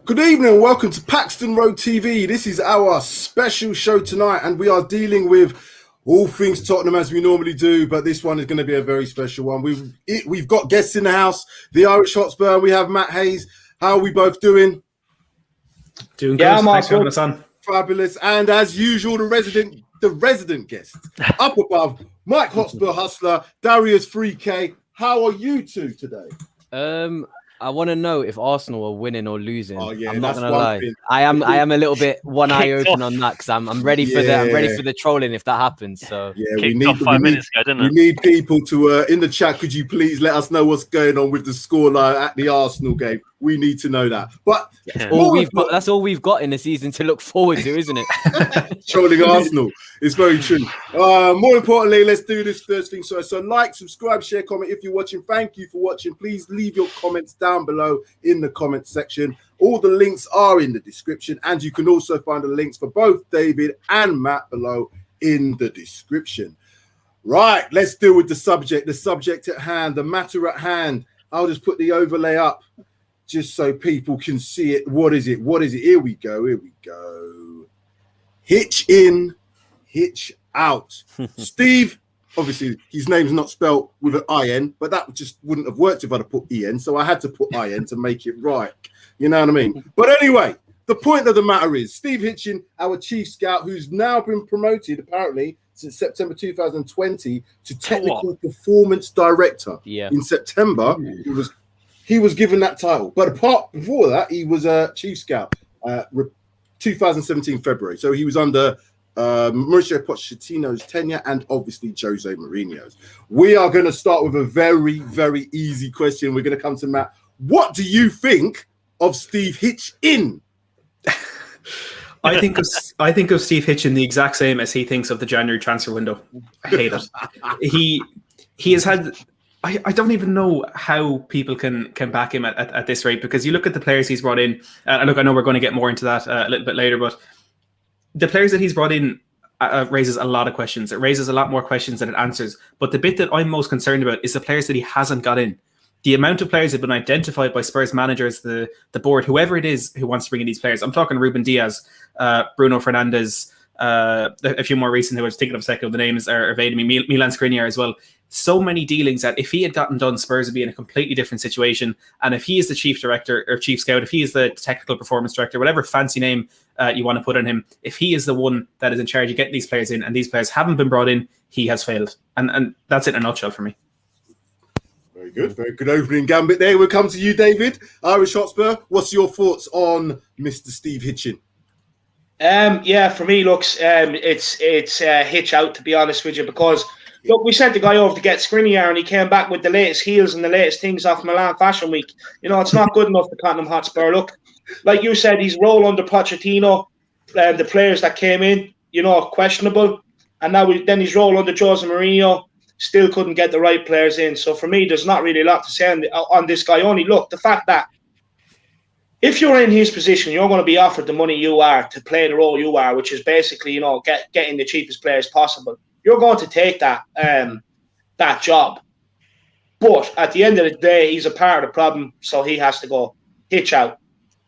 Good evening, welcome to Paxton Road TV. This is our special show tonight, and we are dealing with all things Tottenham as we normally do, but this one is going to be a very special one. We've got guests in the house, the Irish Hotspur. We have Matt Hayes. How are we both doing? Doing good. Thanks for having us on. Fabulous. And as usual, the resident guest up above, Mike-Hotspur Hustler, Darius3k. How are you two today? I want to know if Arsenal are winning or losing. Oh, yeah, I'm not gonna lie. I am a little bit one eye open on that because I'm ready for I'm ready for the trolling if that happens. So yeah, we need people to in the chat. Could you please let us know what's going on with the scoreline at the Arsenal game? We need to know that. But that's all we've got in the season to look forward to, isn't it? Trolling Arsenal. It's very true. More importantly, let's do this first thing. So like, subscribe, share, comment if you're watching. Thank you for watching. Please leave your comments down below in the comment section. All the links are in the description, and you can also find the links for both David and Matt below in the description. Right, let's deal with the subject at hand, the matter at hand. I'll just put the overlay up just so people can see it. What is it? Here we go. Hitch-in, Hitch-out. Steve, obviously, his name's not spelled with an IN, but that just wouldn't have worked if I'd have put EN, so I had to put IN to make it right. You know what I mean? But anyway, the point of the matter is, Steve Hitchen, our chief scout, who's now been promoted, apparently, since September 2020 to technical performance director. Yeah. In September, he was given that title. But before that, he was a chief scout, 2017 February. So he was under Mauricio Pochettino's tenure and obviously Jose Mourinho's. We are going to start with a very, very easy question. We're going to come to Matt. What do you think of Steve Hitch-in? I think of Steve Hitchen the exact same as he thinks of the January transfer window. I hate it. He has had. I don't even know how people can back him at this rate, because you look at the players he's brought in. And look, I know we're going to get more into that a little bit later, but the players that he's brought in raises a lot of questions. It raises a lot more questions than it answers. But the bit that I'm most concerned about is the players that he hasn't got in. The amount of players have been identified by Spurs managers, the board, whoever it is who wants to bring in these players. I'm talking Ruben Diaz, Bruno Fernandes, a few more recent who I was thinking of a second of the names are evading me, Milan Skriniar as well. So many dealings that if he had gotten done, Spurs would be in a completely different situation. And if he is the chief director or chief scout, if he is the technical performance director, whatever fancy name you want to put on him, if he is the one that is in charge of getting these players in and these players haven't been brought in, he has failed. And that's it in a nutshell for me. Very good opening gambit there. We'll come to you, David. Irish Hotspur, what's your thoughts on Mr. Steve Hitchen? Yeah, for me, it's Hitch-out, to be honest with you, because look, we sent the guy over to get Skriniar and he came back with the latest heels and the latest things off Milan Fashion Week. You know, it's not good enough for Tottenham Hotspur. Look, like you said, he's role under Pochettino, the players that came in, you know, questionable, and now then he's role under Jose Mourinho. Still couldn't get the right players in. So for me, there's not really a lot to say on this guy. Only look, the fact that if you're in his position, you're going to be offered the money you are to play the role you are, which is basically, you know, getting the cheapest players possible. You're going to take that job. But at the end of the day, he's a part of the problem, so he has to go. Hitch-out.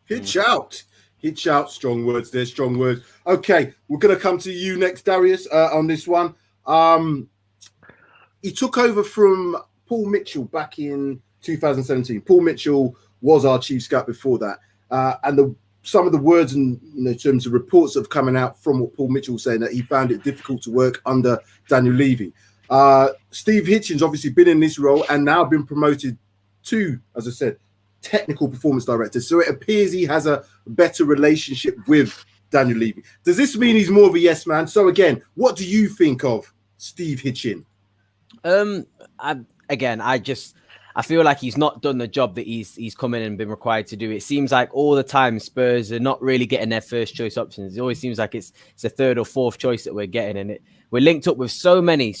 Hitch-out. Hitch-out. Strong words there, strong words. Okay, we're going to come to you next, Darius, on this one. He took over from Paul Mitchell back in 2017. Paul Mitchell was our chief scout before that. And some of the words in terms of reports that have coming out from what Paul Mitchell was saying, that he found it difficult to work under Daniel Levy. Steve Hitchen's obviously been in this role and now been promoted to, as I said, technical performance director. So it appears he has a better relationship with Daniel Levy. Does this mean he's more of a yes man? So again, what do you think of Steve Hitchen? I feel like he's not done the job that he's come in and been required to do. It seems like all the time Spurs are not really getting their first choice options. It always seems like it's a third or fourth choice that we're getting, and we're linked up with so many.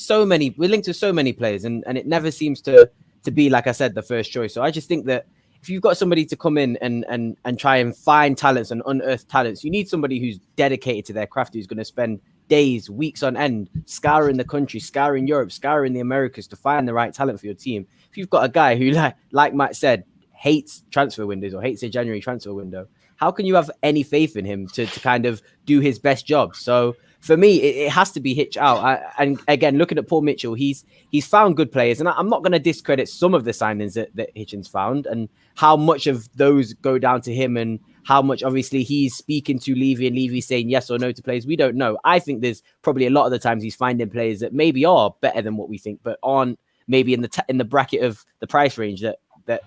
We're linked to so many players, and it never seems to be, like I said, the first choice. So I just think that if you've got somebody to come in and try and find talents and unearth talents, you need somebody who's dedicated to their craft, who's going to spend days, weeks on end, scouring the country, scouring Europe, scouring the Americas to find the right talent for your team. If you've got a guy who, like Matt said, hates transfer windows or hates a January transfer window, how can you have any faith in him to kind of do his best job? So for me, it has to be Hitch-OUT. And again, looking at Paul Mitchell, he's found good players. And I'm not going to discredit some of the signings that Hitchen's found and how much of those go down to him and how much, obviously, he's speaking to Levy and Levy saying yes or no to players. We don't know. I think there's probably a lot of the times he's finding players that maybe are better than what we think, but aren't maybe in the bracket of the price range that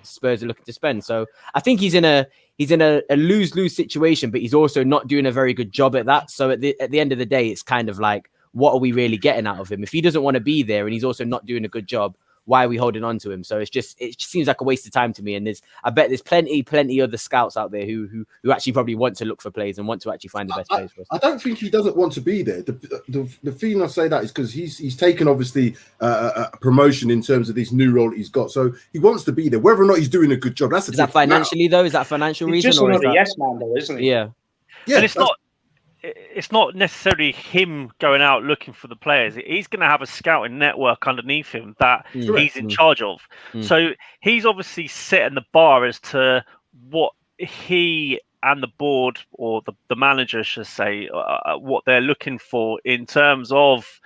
Spurs are looking to spend. So I think he's in a lose-lose situation, but he's also not doing a very good job at that. So at the end of the day, it's kind of like, what are we really getting out of him? If he doesn't want to be there and he's also not doing a good job, why are we holding on to him? So it just seems like a waste of time to me. And I bet there's plenty other scouts out there who actually probably want to look for players and want to actually find the best players for us. I don't think he doesn't want to be there. The feeling I say that is because he's taken obviously a promotion in terms of this new role that he's got. So he wants to be there, whether or not he's doing a good job. Is that financially though? Is that financial reason? Just another yes man though, isn't he? Yeah. And it's not necessarily him going out looking for the players. He's going to have a scouting network underneath him that he's in charge of. So he's obviously setting the bar as to what he and the board, or the manager should say, what they're looking for in terms of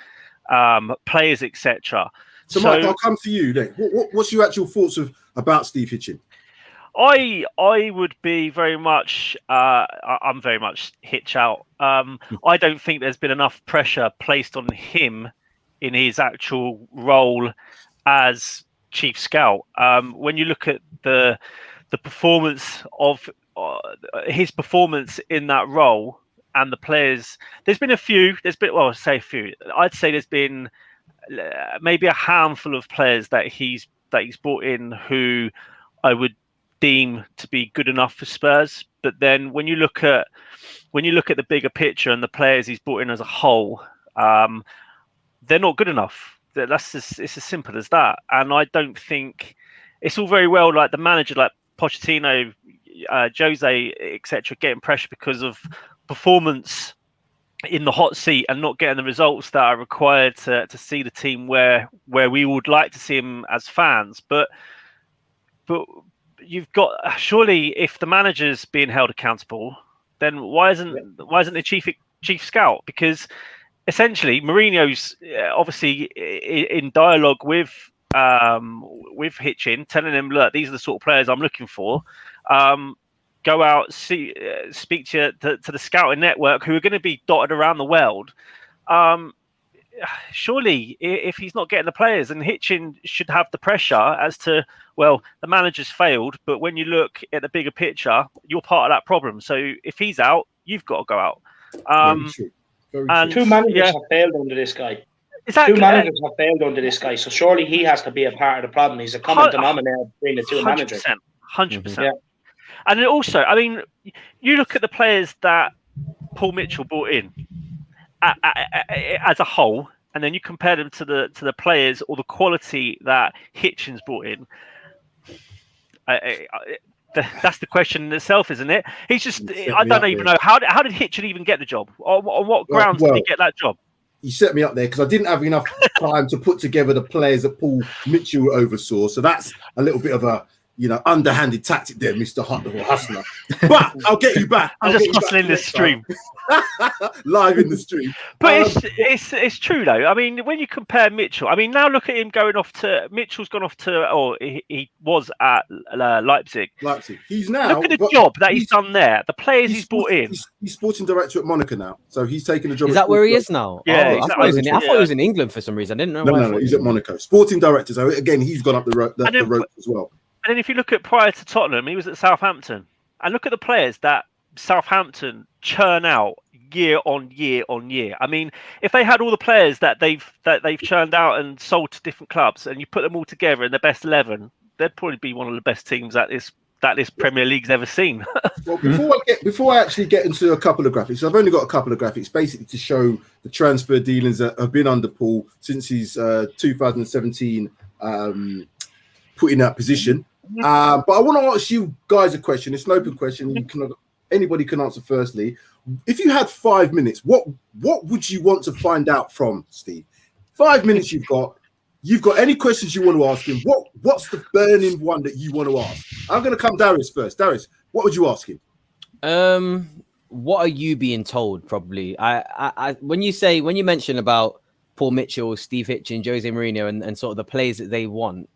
players, etc. So Mike, I'll come to you then. What's your actual thoughts about Steve Hitchen? I would be very much. I'm very much Hitch-OUT. I don't think there's been enough pressure placed on him in his actual role as chief scout. When you look at the performance of his performance in that role and the players, there's been a few. I'd say there's been maybe a handful of players that he's brought in who I would deem to be good enough for Spurs, but then when you look at the bigger picture and the players he's brought in as a whole, they're not good enough. It's as simple as that. And I don't think it's all very well like the manager like Pochettino, Jose, etc., getting pressure because of performance in the hot seat and not getting the results that are required to see the team where we would like to see him as fans, but you've got, surely if the manager's being held accountable, then why isn't the chief scout? Because essentially Mourinho's obviously in dialogue with Hitch-IN, telling him, look, these are the sort of players I'm looking for. Go out, speak to the scouting network who are going to be dotted around the world. Surely if he's not getting the players, then Hitch-IN should have the pressure as to, well, the manager's failed, but when you look at the bigger picture, you're part of that problem. So if he's out, you've got to go out. Very true. Two managers have failed under this guy. Exactly. Two managers have failed under this guy, so surely he has to be a part of the problem. He's a common denominator between the two managers. 100%. Yeah. And then also, I mean, you look at the players that Paul Mitchell brought in as a whole, and then you compare them to the players or the quality that Hitchen's brought in. That's the question in itself, isn't it? He's just, I don't even know. How did Hitchen even get the job? On what grounds did he get that job? You set me up there because I didn't have enough time to put together the players that Paul Mitchell oversaw. So that's a little bit of a, underhanded tactic there, Mr. Hustler. But I'll get you back. I'm just hustling the stream. Live in the stream. But it's true, though. I mean, when you compare Mitchell, I mean, now look at him going off to, Mitchell's gone off to, or he was at Leipzig. He's now. Look at the job that he's done there. The players he's brought in. He's sporting director at Monaco now. So he's taken a job. Is that where he is now? Yeah. I thought he was in England for some reason. I didn't know. No, he's at Monaco. Sporting director. So again, he's gone up the rope as well. And then if you look at prior to Tottenham, he was at Southampton. And look at the players that Southampton churn out year on year on year. I mean, if they had all the players that they've churned out and sold to different clubs, and you put them all together in the best 11, they'd probably be one of the best teams that this Premier League's ever seen. Well, before I actually get into a couple of graphics, I've only got a couple of graphics basically to show the transfer dealings that have been under Paul since his 2017 put in that position. But I want to ask you guys a question. It's an open question. Anybody can answer firstly. If you had 5 minutes, what would you want to find out from Steve? 5 minutes you've got. You've got any questions you want to ask him. What's the burning one that you want to ask? I'm going to come Darius first. Darius, what would you ask him? What are you being told? Probably. When you mention about Paul Mitchell, Steve Hitchen, Jose Mourinho, and sort of the players that they want,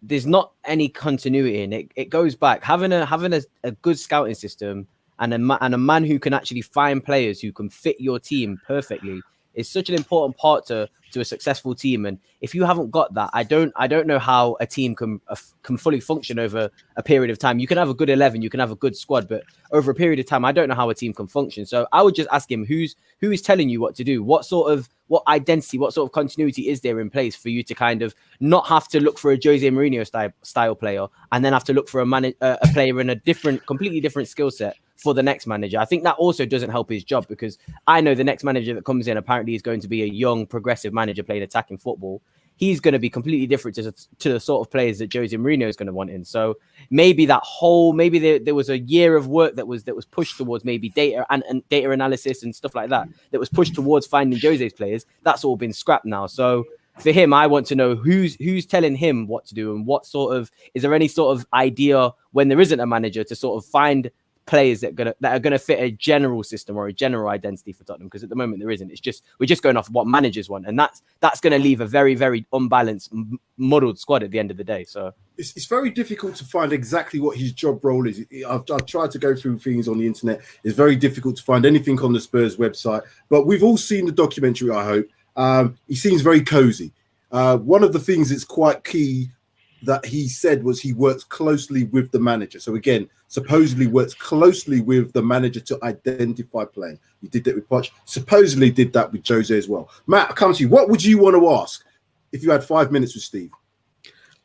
there's not any continuity in it. It goes back having a good scouting system and a man who can actually find players who can fit your team perfectly is such an important part to a successful team. And if you haven't got that, I don't know how a team can fully function over a period of time. You can have a good 11, you can have a good squad, but over a period of time, I don't know how a team can function. So I would just ask him who is telling you what to do, what identity, what sort of continuity is there in place for you to kind of not have to look for a Jose Mourinho style player and then have to look for a player in a completely different skill set for the next manager. I think that also doesn't help his job, because I know the next manager that comes in apparently is going to be a young, progressive manager playing attacking football. He's going to be completely different to the sort of players that Jose Mourinho is going to want in. So maybe there was a year of work that was pushed towards maybe data and data analysis and stuff like that was pushed towards finding Jose's players. That's all been scrapped now. So for him, I want to know who's telling him what to do, and is there any sort of idea when there isn't a manager to sort of find players that are gonna fit a general system or a general identity for Tottenham, because at the moment there isn't. We're just going off what managers want, and that's going to leave a very, very unbalanced, muddled squad at the end of the day. So it's very difficult to find exactly what his job role is. I've tried to go through things on the internet. It's very difficult to find anything on the Spurs website, but we've all seen the documentary, I hope. He seems very cozy. One of the things that's quite key that he said was he works closely with the manager. So again, supposedly works closely with the manager to identify players. He did that with Poch, supposedly did that with Jose as well. Matt, I come to you. What would you want to ask if you had 5 minutes with Steve?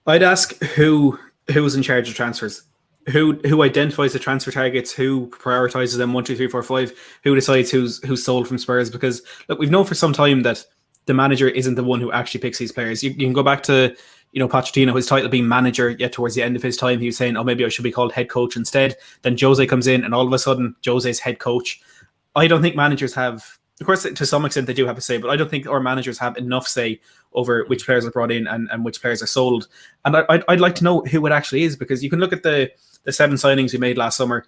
I'd ask who's in charge of transfers, who identifies the transfer targets, who prioritizes them 1, 2, 3, 4, 5, who decides who's sold from Spurs. Because look, we've known for some time that the manager isn't the one who actually picks these players. You can go back to Pochettino, his title being manager, yet towards the end of his time, he was saying, oh, maybe I should be called head coach instead. Then Jose comes in and all of a sudden, Jose's head coach. I don't think managers have, of course, to some extent they do have a say, but I don't think our managers have enough say over which players are brought in and which players are sold. And I'd like to know who it actually is, because you can look at the 7 signings we made last summer.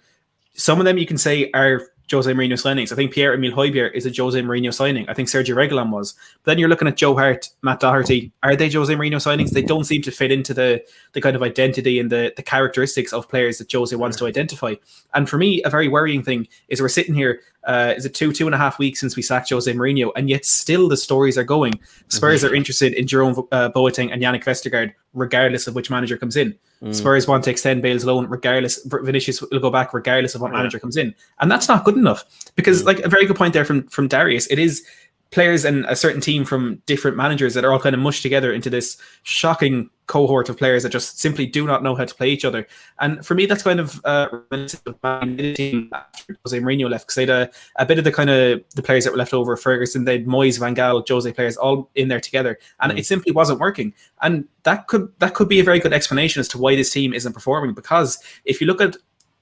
Some of them you can say are Jose Mourinho signings. I think Pierre-Emile Højbjerg is a Jose Mourinho signing. I think Sergio Reguilón was. But then you're looking at Joe Hart, Matt Doherty. Are they Jose Mourinho signings? They don't seem to fit into the kind of identity and the characteristics of players that Jose wants to identify. And for me, a very worrying thing is we're sitting here, is it 2.5 weeks since we sacked Jose Mourinho, and yet still the stories are going. Spurs are interested in Jerome Boateng and Yannick Vestergaard, regardless of which manager comes in. Spurs want to extend Bale's loan, regardless. Vinicius will go back regardless of what manager comes in. And that's not good enough, because like a very good point there from Darius, it is players and a certain team from different managers that are all kind of mushed together into this shocking cohort of players that just simply do not know how to play each other. And for me, that's kind of the team after Jose Mourinho left, because they had a bit of the kind of the players that were left over, Ferguson, they had Moyes, Van Gaal, Jose players all in there together, and it simply wasn't working. And that could be a very good explanation as to why this team isn't performing, because if you look at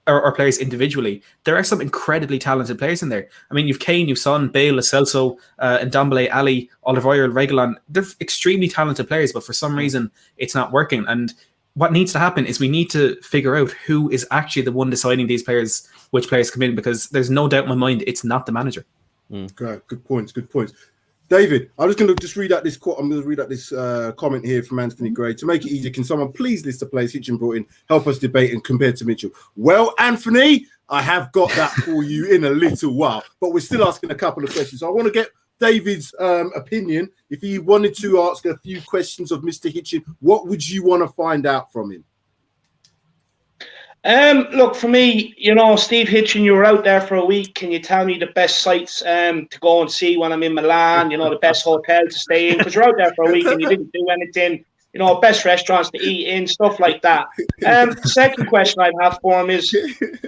our players individually, there are some incredibly talented players in there. I mean, you've Kane, you've Son, Bale, Lo Celso, Ndombele, Ali, Alderweireld, Reguilón. They're extremely talented players, but for some reason, it's not working. And what needs to happen is we need to figure out who is actually the one deciding these players, which players come in, because there's no doubt in my mind it's not the manager. Okay, good points. David, I'm just going to read out this quote. I'm going to read out this comment here from Anthony Gray. To make it easier, can someone please list the players Hitchen brought in, help us debate and compare to Mitchell? Well, Anthony, I have got that for you in a little while, but we're still asking a couple of questions. So I want to get David's opinion. If he wanted to ask a few questions of Mr. Hitchen, what would you want to find out from him? Look, for me, Steve Hitchen, you were out there for a week. Can you tell me the best sites to go and see when I'm in Milan? The best hotel to stay in, because you're out there for a week and you didn't do anything. Best restaurants to eat in, stuff like that. The second question I'd have for him is,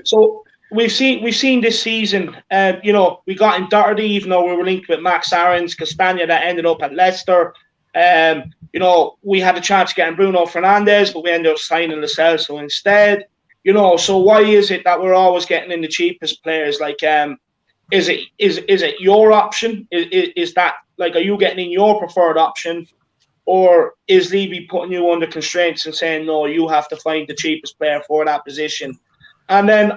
so we've seen this season. We got in Doherty, even though we were linked with Max Aarons, Castagna that ended up at Leicester. We had a chance of getting Bruno Fernandes, but we ended up signing Lo Celso instead. So why is it that we're always getting in the cheapest players? Like, is it your option? Is that, like, are you getting in your preferred option, or is Levy putting you under constraints and saying, no, you have to find the cheapest player for that position? And then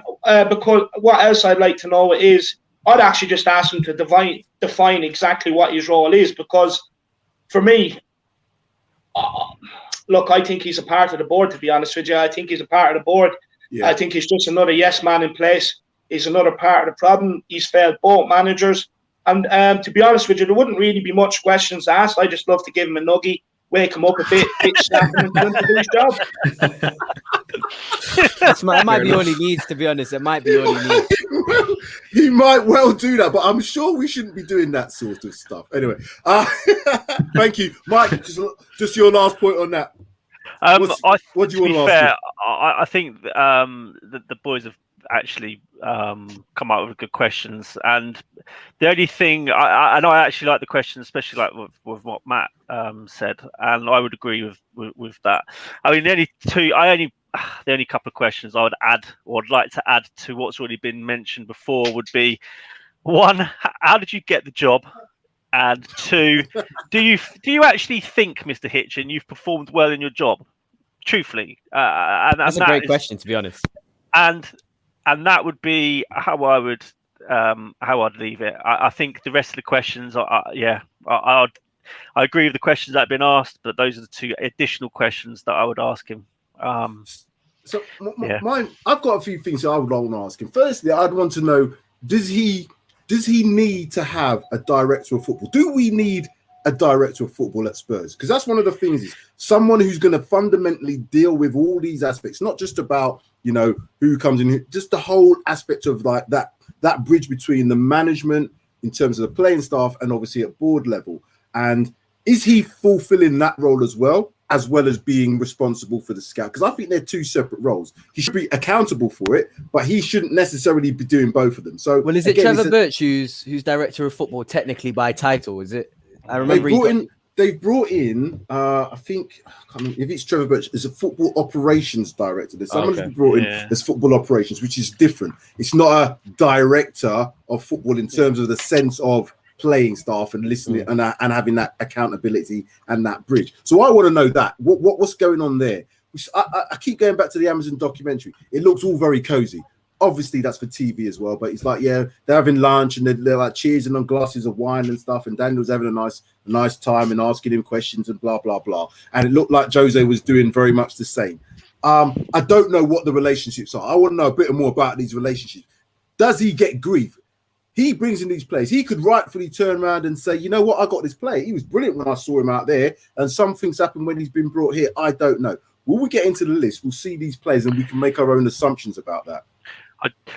because what else I'd like to know is, I'd actually just ask him to define exactly what his role is, because for me, look, I think he's a part of the board, to be honest with you. I think he's a part of the board. Yeah. I think he's just another yes man in place. He's another part of the problem. He's failed both managers. And to be honest with you, there wouldn't really be much questions asked. I just love to give him a nuggie, wake him up a bit, slap him, and do his job. It might be all he needs, to be honest. It might be all he needs. He might well do that, but I'm sure we shouldn't be doing that sort of stuff. Anyway, thank you, Mike. Just your last point on that. What do you want to ask? Fair, I think the boys have actually come up with good questions, and the only thing I actually like the question, especially like with what Matt said, and I would agree with that. I mean, the only couple of questions I would add, or I'd like to add to what's already been mentioned before, would be: one, how did you get the job? And two, do you actually think, Mr. Hitchen, you've performed well in your job? Truthfully, that's a great question, to be honest. And that would be how I'd leave it. I think the rest of the questions, I agree with the questions that have been asked, but those are the two additional questions that I would ask him. Mine, I've got a few things that I would want to ask him. Firstly, I'd want to know: does he need to have a director of football? Do we need a director of football at Spurs? Because that's one of the things, is someone who's going to fundamentally deal with all these aspects, not just about, who comes in, just the whole aspect of like that bridge between the management in terms of the playing staff and obviously at board level. And is he fulfilling that role as well as being responsible for the scout? Because I think they're two separate roles. He should be accountable for it, but he shouldn't necessarily be doing both of them. So, well, is it Trevor Birch who's director of football technically by title? Is it? I remember they've brought in I think, if it's Trevor Birch, as a football operations director. There's someone who's brought in as football operations, which is different. It's not a director of football in terms of the sense of playing staff and listening and having that accountability and that bridge. So I want to know that what's going on there. I keep going back to the Amazon documentary. It looks all very cozy. Obviously, that's for TV as well, but it's like, they're having lunch and they're like cheersing on glasses of wine and stuff, and Daniel's having a nice time and asking him questions and blah, blah, blah. And it looked like Jose was doing very much the same. I don't know what the relationships are. I want to know a bit more about these relationships. Does he get grief? He brings in these players. He could rightfully turn around and say, you know what, I got this player. He was brilliant when I saw him out there, and some things happen when he's been brought here. I don't know. When we get into the list, we'll see these players and we can make our own assumptions about that.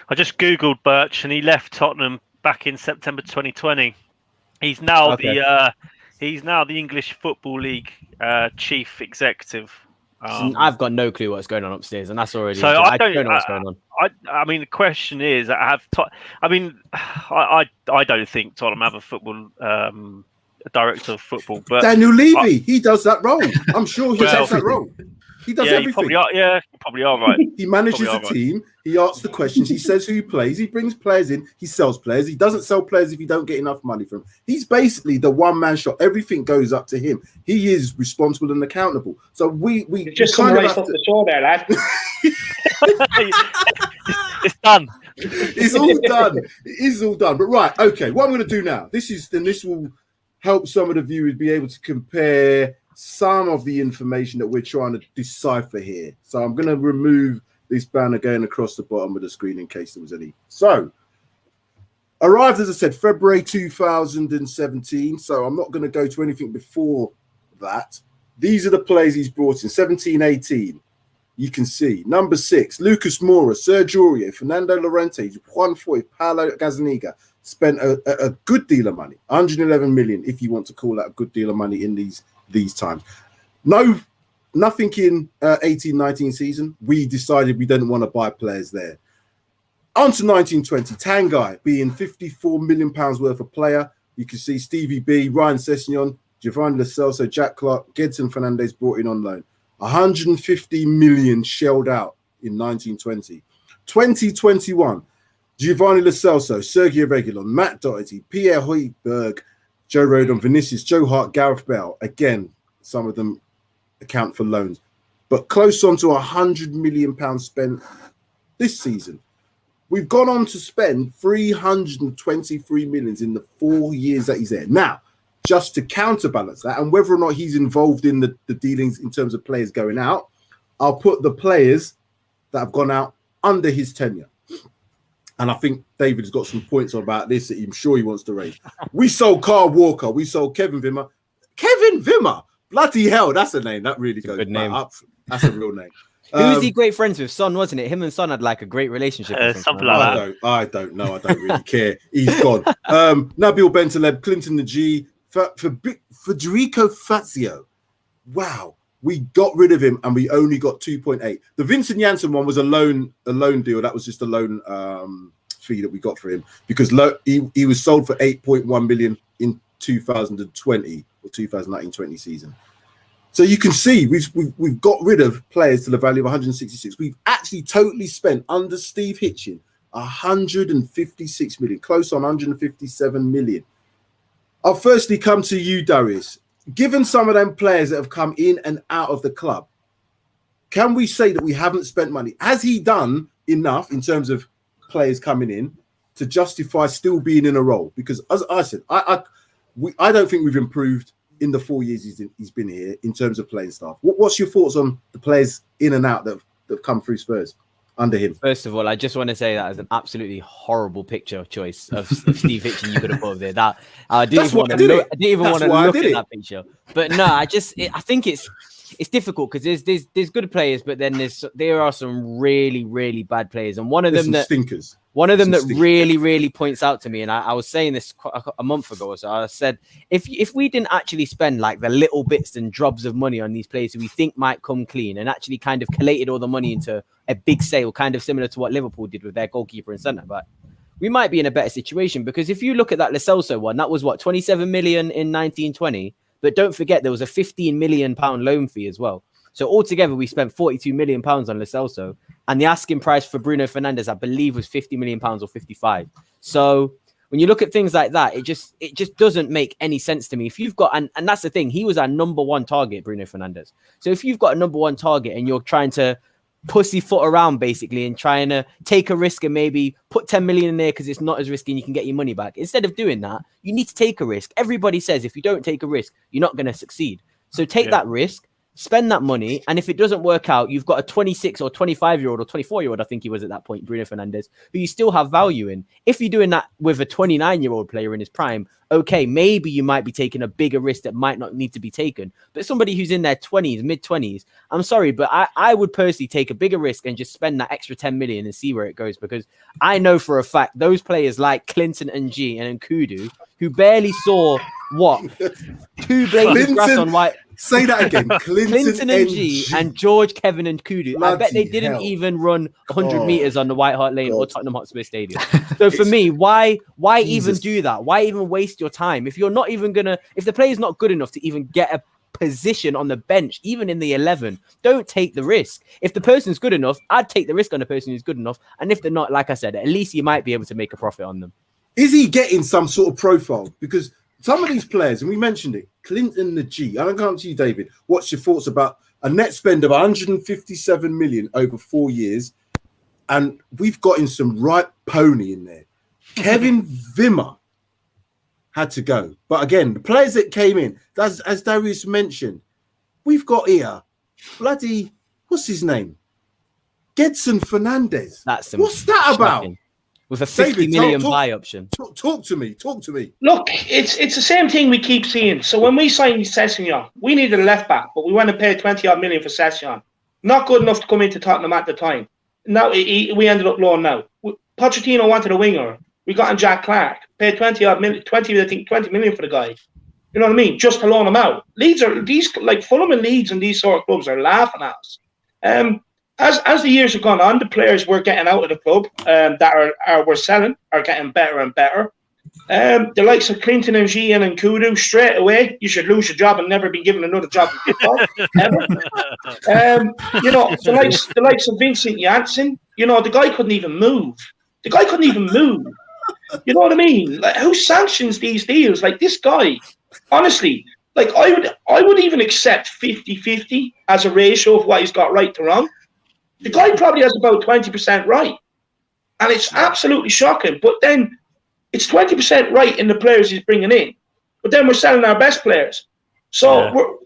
I just Googled Birch, and he left Tottenham back in September 2020. He's now the English Football League chief executive. I've got no clue what's going on upstairs, and that's already. So I don't know what's going on. I mean, the question is, I don't think Tottenham have a football director of football, but Daniel Levy, he does that role. I'm sure he takes that role. He does everything. You probably are right. He manages the team. He asks the questions. He says who plays. He brings players in. He sells players. He doesn't sell players if you don't get enough money from him. He's basically the one-man shop. Everything goes up to him. He is responsible and accountable. So we just summarised up the show there, lad. It's done. It's all done. It is all done. But right, okay. What I'm going to do now, this will help some of the viewers be able to compare some of the information that we're trying to decipher here. So I'm going to remove this banner going across the bottom of the screen in case there was any. So, arrived, as I said, February 2017. So I'm not going to go to anything before that. These are the players he's brought in. 17-18. You can see. Number 6, Lucas Moura, Sergio Aurier, Fernando Llorente, Juan Foyth, Paulo Gazzaniga. Spent a good deal of money, 111 million, if you want to call that a good deal of money in these times. Nothing in 18-19 season. We decided we didn't want to buy players there. On to 1920, Tanguy being £54 million worth of player. You can see Stevie B, Ryan Sessegnon, Giovanni Lo Celso, Jack Clark, Gedson Fernandez brought in on loan. 150 million shelled out in 1920. 2021, Giovanni Lo Celso, Sergio Reguilon, Matt Doherty, Pierre Højbjerg, Joe Rodon, Vinicius, Joe Hart, Gareth Bale. Again, some of them account for loans. But close on to £100 million spent this season. We've gone on to spend 323 million in the 4 years that he's there. Now, just to counterbalance that, and whether or not he's involved in the dealings in terms of players going out, I'll put the players that have gone out under his tenure. And I think David's got some points about this that I'm sure he wants to raise. We sold Carl Walker. We sold Kevin Wimmer. Kevin Wimmer! Bloody hell, that's a name. That really goes good name. Up. That's a real name. Who was he great friends with? Son, wasn't it? Him and Son had like a great relationship. Something like that. I don't know. I don't really care. He's gone. Nabil Bentaleb, Clinton the G, Federico Fazio. Wow. We got rid of him and we only got 2.8. The Vincent Janssen one was a loan deal. That was just a loan fee that we got for him because he was sold for 8.1 million in 2020 or 2019-20 season. So you can see we've got rid of players to the value of 166. We've actually totally spent under Steve Hitchen 156 million, close on 157 million. I'll firstly come to you, Darius. Given some of them players that have come in and out of the club, can we say that we haven't spent money? Has he done enough in terms of players coming in to justify still being in a role? Because as I said, I don't think we've improved in the 4 years he's been here in terms of playing staff. What's your thoughts on the players in and out that have come through Spurs under him? First of all, I just want to say that as an absolutely horrible picture choice of Steve Hitchen you could have put up there. That I didn't even want to look at that picture. But no, I think it's difficult because there's good players, but then there are some really, really bad players, and one of them that stinkers. One of them that really, really points out to me, and I was saying this a month ago, so I said, if we didn't actually spend like the little bits and drobs of money on these players who we think might come clean and actually kind of collated all the money into a big sale, kind of similar to what Liverpool did with their goalkeeper and centre back, we might be in a better situation. Because if you look at that Lo Celso one, that was what, 27 million in 1920, but don't forget there was a 15 million pound loan fee as well. So altogether, we spent 42 million pounds on Lo Celso, and the asking price for Bruno Fernandes, I believe, was 50 million pounds or 55. So when you look at things like that, it just doesn't make any sense to me. If you've got, and that's the thing, he was our number one target, Bruno Fernandes. So if you've got a number one target and you're trying to pussyfoot around basically and trying to take a risk and maybe put 10 million in there because it's not as risky and you can get your money back, instead of doing that, you need to take a risk. Everybody says if you don't take a risk, you're not going to succeed. So take that risk. Spend that money, and if it doesn't work out, you've got a 26 or 25-year-old or 24-year-old, I think he was at that point, Bruno Fernandes, who you still have value in. If you're doing that with a 29-year-old player in his prime, okay, maybe you might be taking a bigger risk that might not need to be taken. But somebody who's in their 20s, mid-20s, I'm sorry, but I would personally take a bigger risk and just spend that extra 10 million and see where it goes, because I know for a fact those players like Clinton and G and Nkudu, who barely saw, what, 2 blades of grass on white... Say that again. Clinton and G and George, Kevin and Kudu. I bet they didn't even run 100 meters on the White Hart Lane or Tottenham Hotspur Stadium. So for me, why even do that? Why even waste your time? If you're not even if the player's not good enough to even get a position on the bench, even in the 11, don't take the risk. If the person's good enough, I'd take the risk on the person who's good enough. And if they're not, like I said, at least you might be able to make a profit on them. Is he getting some sort of profile? Because some of these players, and we mentioned it, Clinton the G. I don't come to you, David. What's your thoughts about a net spend of 157 million over 4 years? And we've got in some right pony in there. Kevin Wimmer had to go. But again, the players that came in, as Darius mentioned, we've got here bloody, what's his name? Gedson Fernandes. What's that about? With a 50 million buy option. Talk to me. Look, it's the same thing we keep seeing. So when we signed Sessignon, we needed a left back, but we went and paid 20-odd million for Sessignon. Not good enough to come into Tottenham at the time. Now we ended up loan now. Pochettino wanted a winger. We got in Jack Clark, paid 20-odd million, 20 million for the guy. You know what I mean? Just to loan him out. Like Fulham and Leeds and these sort of clubs are laughing at us. As the years have gone on, the players we're getting out of the club that we're selling are getting better and better. The likes of Clinton and G and Nkudu, straight away, you should lose your job and never be given another job in football, ever. The likes of Vincent Janssen, the guy couldn't even move. You know what I mean? Like, who sanctions these deals? Like, this guy, honestly, like I would even accept 50-50 as a ratio of what he's got right to wrong. The guy probably has about 20% right. And it's absolutely shocking. But then it's 20% right in the players he's bringing in. But then we're selling our best players. So,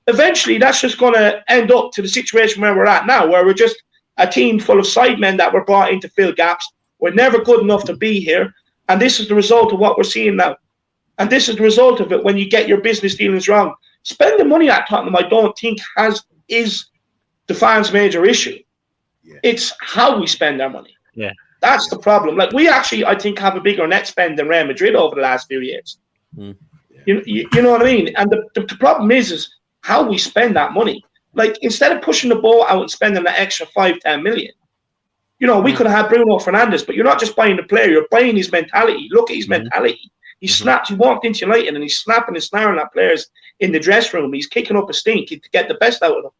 eventually that's just going to end up to the situation where we're at now, where we're just a team full of sidemen that were brought in to fill gaps. We're never good enough to be here. And this is the result of what we're seeing now. And this is the result of it when you get your business dealings wrong. Spending money at Tottenham, I don't think is the fans' major issue. Yeah. It's how we spend our money. Yeah, that's the problem. Like, we actually, I think, have a bigger net spend than Real Madrid over the last few years. You know what I mean? And the problem is how we spend that money. Like, instead of pushing the ball out and spending that extra 5-10 million, we could have had Bruno Fernandes, but you're not just buying the player, you're buying his mentality. Look at his mentality. He walked into United and he's snapping and snaring at players in the dressing room. He's kicking up a stink to get the best out of them.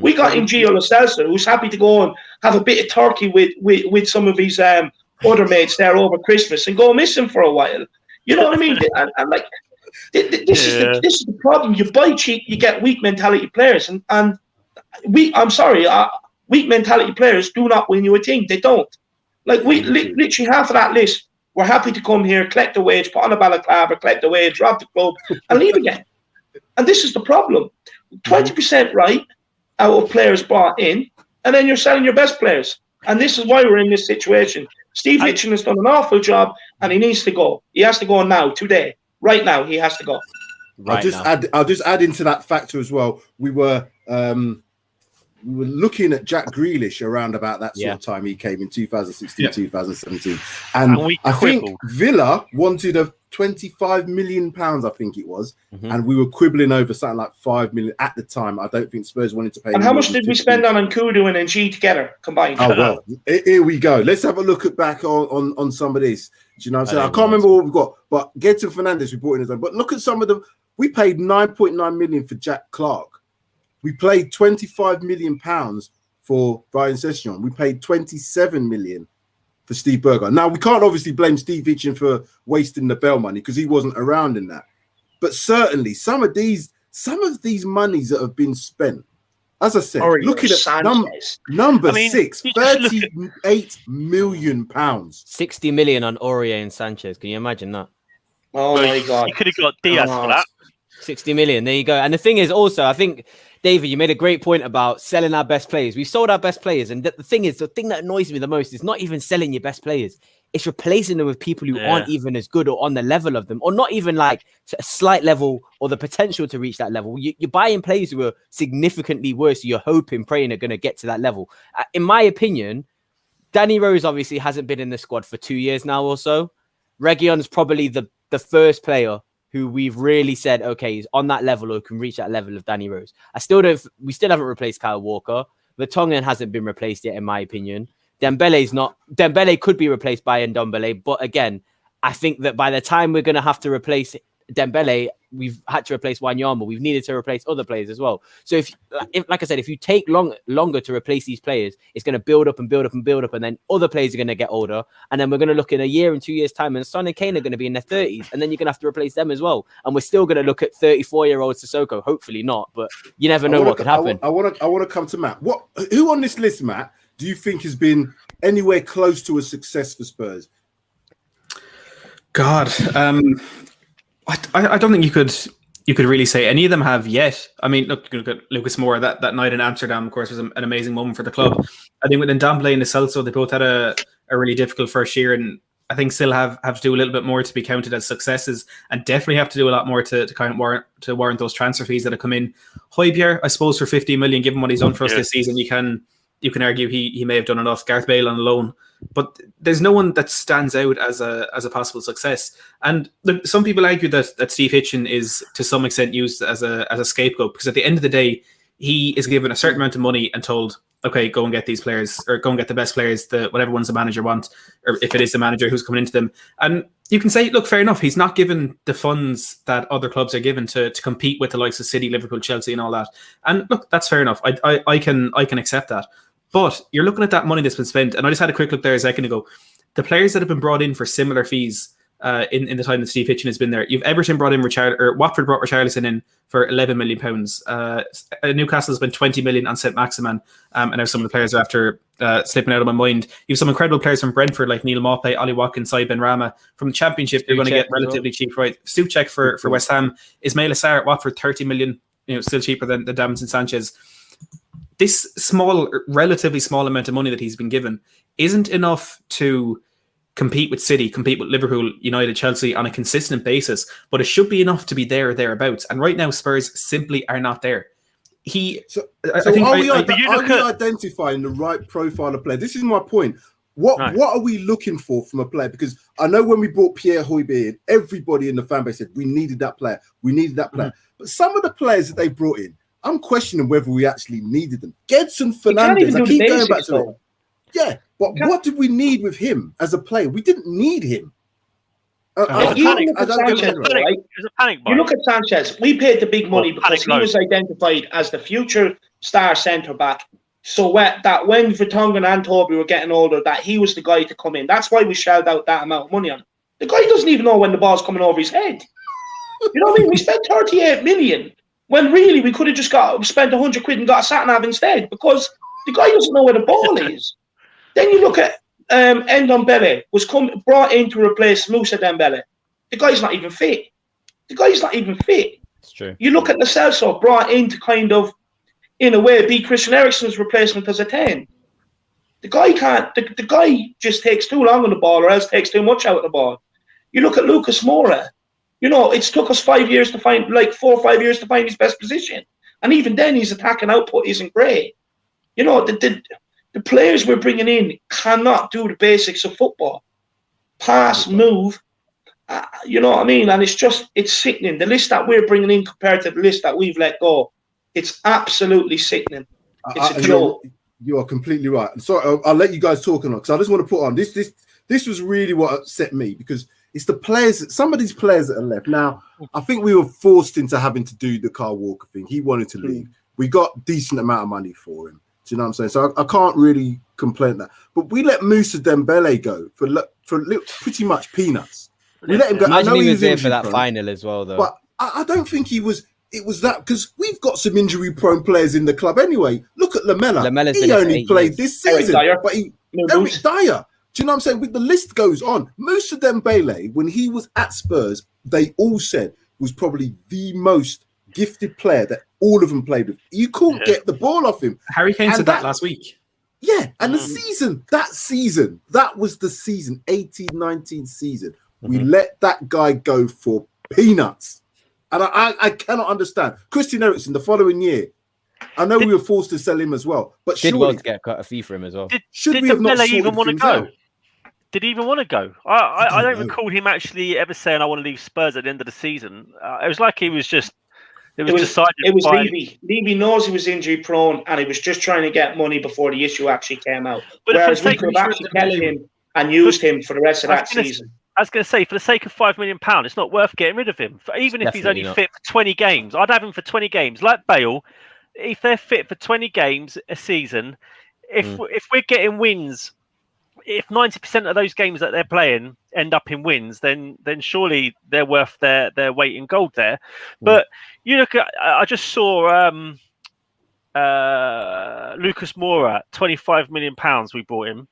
We got in Gio Lo Celso, who's happy to go and have a bit of turkey with some of his other mates there over Christmas and go missing for a while. You know what I mean? And like, this is the problem. You buy cheap, you get weak mentality players, and weak mentality players do not win you a thing. They don't. Like, we literally half of that list. We're happy to come here, collect the wage, put on a balaclava, collect the wage, rob the club, and leave again. And this is the problem. 20% right out of players brought in, and then you're selling your best players. And this is why we're in this situation. Steve Hitchen has done an awful job, and he needs to go. He has to go now, today. Right now, he has to go. I'll just add into that factor as well. We were looking at Jack Grealish around about that sort of time he came in 2016, 2017. And I think Villa wanted a £25 million, I think it was. And we were quibbling over something like 5 million at the time. I don't think Spurs wanted to pay. And how much did we spend on Nkudu and NG together combined? Oh, well, here we go. Let's have a look back on some of this. Do you know what I'm saying? I can't remember what we've got, but get to Fernandes, we brought in his own. But look at some of them. We paid 9.9 million for Jack Clark. We paid £25 million for Brian Sessegnon. We paid 27 million for Steve Berger. Now, we can't obviously blame Steve Hitchen for wasting the Bell money because he wasn't around in that. But certainly some of these monies that have been spent, as I said, looking at number 6, £38 million. 60 million on Aurier and Sanchez. Can you imagine that? Oh my God. You could have got Diaz for that. 60 million. There you go. And the thing is also, I think, David, you made a great point about selling our best players. We sold our best players. And the thing that annoys me the most is not even selling your best players. It's replacing them with people who aren't even as good or on the level of them, or not even like a slight level or the potential to reach that level. You're buying players who are significantly worse. So you're hoping, praying are going to get to that level. In my opinion, Danny Rose obviously hasn't been in the squad for 2 years now or so. Reguilon's probably the first player who we've really said, okay, he's on that level or can reach that level of Danny Rose. We still haven't replaced Kyle Walker. Vertonghen hasn't been replaced yet, in my opinion. Dembele could be replaced by Ndombele, but again, I think that by the time we're going to have to replace Dembele, we've had to replace Wanyama. We've needed to replace other players as well. So if like I said, if you take longer to replace these players, it's going to build up and build up and build up, and then other players are going to get older, and then we're going to look in a year and 2 years time, and Son and Kane are going to be in their 30s, and then you're going to have to replace them as well. And we're still going to look at 34-year-old Sissoko. Hopefully not, but you never know what could happen. I want to come to Matt. Who on this list, Matt, do you think has been anywhere close to a success for Spurs? God, I don't think you could really say any of them have yet. I mean, look at Lucas Moura. That night in Amsterdam, of course, was an amazing moment for the club. I think with Ndombele and Celso, they both had a really difficult first year, and I think still have to do a little bit more to be counted as successes, and definitely have to do a lot more to kind of warrant those transfer fees that have come in. Højbjerg, I suppose, for 50 million, given what he's done for us this season, you can argue he may have done enough. Gareth Bale on loan, but there's no one that stands out as a possible success. And some people argue that Steve Hitchen is to some extent used as a scapegoat, because at the end of the day, he is given a certain amount of money and told, okay, go and get these players, or go and get the best players, whatever ones the manager wants, or if it is the manager who's coming into them. And you can say, look, fair enough, he's not given the funds that other clubs are given to compete with the likes of City, Liverpool, Chelsea, and all that. And look, that's fair enough. I can accept that. But you're looking at that money that's been spent, and I just had a quick look there a second ago. The players that have been brought in for similar fees, in the time that Steve Hitchen has been there. You've Everton brought in Watford brought Richarlison in for £11 million. Newcastle has been 20 million on Saint-Maximin, and now some of the players are after slipping out of my mind. You have some incredible players from Brentford like Neil Maupay, Ollie Watkins, Saïd Benrahma. From the Championship, you're going to get relatively cheap, right? Souček for West Ham, Ismail Assar at Watford, 30 million. Still cheaper than Davinson Sanchez. This relatively small amount of money that he's been given isn't enough to compete with City, compete with Liverpool, United, Chelsea on a consistent basis, but it should be enough to be there or thereabouts. And right now, Spurs simply are not there. Are we identifying the right profile of player? This is my point. What are we looking for from a player? Because I know when we brought Pierre Højbjerg in, everybody in the fan base said we needed that player. We needed that player. But some of the players that they brought in, I'm questioning whether we actually needed them. Gedson Fernandes, I keep going back to it. Yeah, but what did we need with him as a player? We didn't need him. You look at Sanchez. We paid the big money because he was identified as the future star centre back. So that when Vertonghen and Toby were getting older, that he was the guy to come in. That's why we shelled out that amount of money on him. The guy doesn't even know when the ball's coming over his head. You know what I mean? We spent 38 million when really we could have just spent 100 quid and got a sat-nav instead, because the guy doesn't know where the ball is. Then you look at Ndombele was brought in to replace Moussa Dembele. The guy's not even fit. It's true. You look at Lo Celso, brought in to kind of, in a way, be Christian Eriksen's replacement as a 10. The guy can't. The guy just takes too long on the ball, or else takes too much out of the ball. You look at Lucas Moura. It's took us 4 or 5 years to find his best position, and even then, his attacking output isn't great. The players we're bringing in cannot do the basics of football. Pass, move, you know what I mean? And it's sickening. The list that we're bringing in compared to the list that we've let go, it's absolutely sickening. It's a joke. You are completely right. So I'll let you guys talk on because I just want to put on this was really what upset me, because it's the players, some of these players that are left. Now, I think we were forced into having to do the Kyle Walker thing. He wanted to leave. We got a decent amount of money for him. Do you know what I'm saying? So I can't really complain that. But we let Moussa Dembele go for pretty much peanuts. We let him go. Imagine he was there for that final as well, though. But I don't think it was that, because we've got some injury-prone players in the club anyway. Look at Lamela. He only played this season. Eric Dyer. Do you know what I'm saying? The list goes on. Moussa Dembele, when he was at Spurs, they all said was probably the most gifted player that all of them played with. You couldn't get the ball off him. Harry Kane said that last week. Yeah, and that was the season, 18-19 season. We let that guy go for peanuts. And I cannot understand. Christian Eriksen, the following year, I know we were forced to sell him as well, but did well to get a fee for him as well. Did Dembele even want to go? Did he even want to go? I don't recall him actually ever saying, I want to leave Spurs at the end of the season. It was like he was just... It was decided. It was Levy. Levy knows he was injury prone, and he was just trying to get money before the issue actually came out. But whereas we could have actually kept him and used him for the rest of that season. I was going to say, for the sake of £5 million, it's not worth getting rid of him. Even if he's only fit for 20 games, I'd have him for 20 games. Like Bale, if they're fit for 20 games a season, if we're getting wins, if 90% of those games that they're playing end up in wins, then surely they're worth their weight in gold there. But you look at, I just saw Lucas Moura, £25 million we bought him,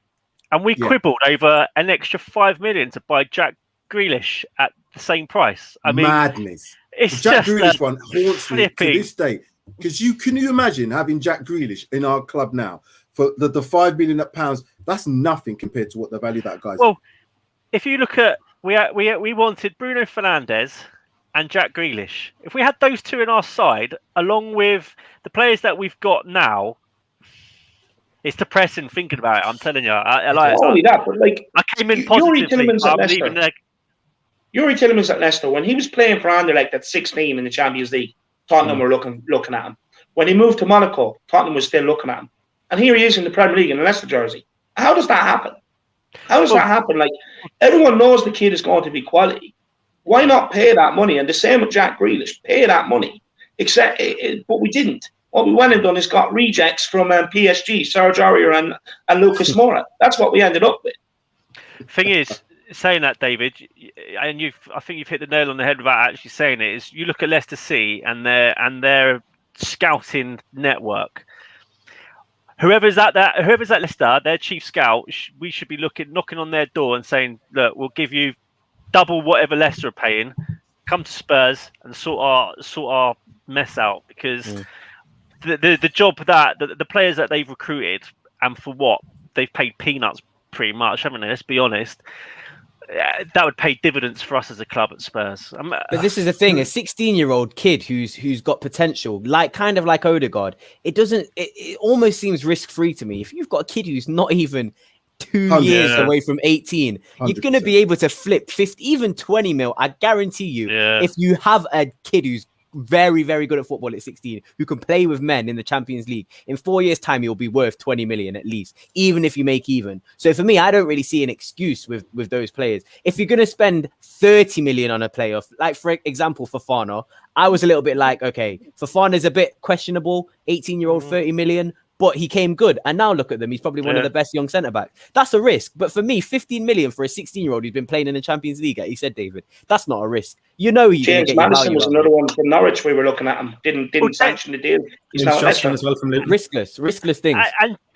and we quibbled over an extra $5 million to buy Jack Grealish at the same price. I mean, madness. It's Jack just Grealish one haunts me to this day, because can you imagine having Jack Grealish in our club now for the £5 million pounds? That's nothing compared to what the value of that guy's. Well, if you look at we wanted Bruno Fernandes and Jack Grealish. If we had those two in our side, along with the players that we've got now, it's depressing thinking about it. I'm telling you. I came in positively. Yuri Tillemans at Leicester, when he was playing for Anderlecht at 16 in the Champions League, Tottenham were looking at him. When he moved to Monaco, Tottenham was still looking at him. And here he is in the Premier League in a Leicester jersey. How does that happen? Like, everyone knows the kid is going to be quality. Why not pay that money? And the same with Jack Grealish. Pay that money. But we didn't. What we went and done is got rejects from PSG, Serge Aurier and Lucas Moura. That's what we ended up with. Thing is, saying that, David, and I think you've hit the nail on the head without actually saying it. Is you look at Leicester City and their scouting network. Whoever's at Leicester, their chief scout, we should be knocking on their door and saying, "Look, we'll give you double whatever Leicester are paying. Come to Spurs and sort our mess out." Because the job that the players that they've recruited, and for what they've paid peanuts pretty much, haven't they? Let's be honest. That would pay dividends for us as a club at Spurs. But this is the thing: a 16-year-old kid who's got potential, kind of like Odegaard. It almost seems risk-free to me. If you've got a kid who's not even 2 years away from 18, 100%. You're going to be able to flip 50, even 20 mil. I guarantee you, if you have a kid who's very, very good at football at 16, who can play with men in the Champions League, in 4 years' time, he'll be worth 20 million at least, even if you make even. So for me, I don't really see an excuse with those players. If you're going to spend 30 million on a player, like for example, Fofana, I was a little bit like, okay, Fofana's a bit questionable, 18-year-old, 30 million. But he came good. And now look at them. He's probably one of the best young centre-backs. That's a risk. But for me, 15 million for a 16-year-old who's been playing in the Champions League, he said, David, that's not a risk. You know he's going to get Madison was another one from Norwich we were looking at him. Didn't sanction the deal. He's now as well from Luton. Riskless things.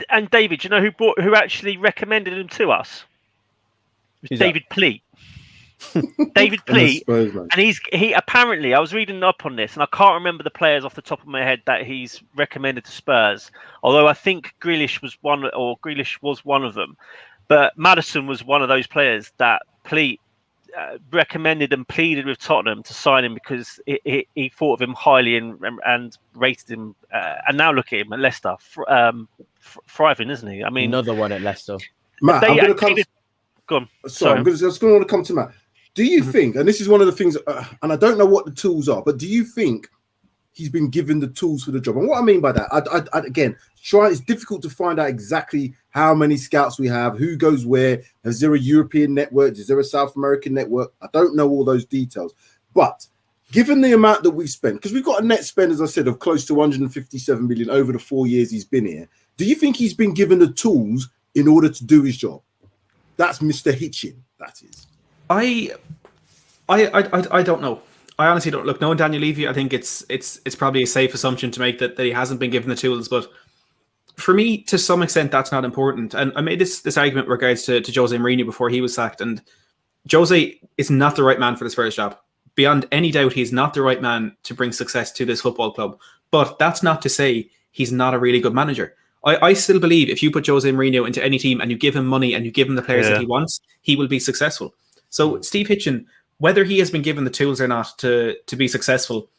And David, you know who actually recommended him to us? David Pleat. David Pleat, and he apparently, I was reading up on this, and I can't remember the players off the top of my head that he's recommended to Spurs. Although I think Grealish was one of them, but Maddison was one of those players that Pleat recommended and pleaded with Tottenham to sign him because he thought of him highly and rated him. And now look at him at Leicester, thriving, isn't he? I mean, another one at Leicester. Matt, I'm going to come. Go on. Sorry, I'm just going to want to come to Matt. Do you think, and this is one of the things, and I don't know what the tools are, but do you think he's been given the tools for the job? And what I mean by that, it's difficult to find out exactly how many scouts we have, who goes where. Is there a European network? Is there a South American network? I don't know all those details. But given the amount that we've spent, because we've got a net spend, as I said, of close to 157 million over the 4 years he's been here, do you think he's been given the tools in order to do his job? That's Mr. Hitch-IN, that is. I don't know. I honestly don't. Look, knowing Daniel Levy, I think it's probably a safe assumption to make that he hasn't been given the tools. But for me, to some extent, that's not important. And I made this argument in regards to Jose Mourinho before he was sacked. And Jose is not the right man for the Spurs job. Beyond any doubt, he's not the right man to bring success to this football club. But that's not to say he's not a really good manager. I still believe if you put Jose Mourinho into any team and you give him money and you give him the players that he wants, he will be successful. So Steve Hitchen, whether he has been given the tools or not to be successful,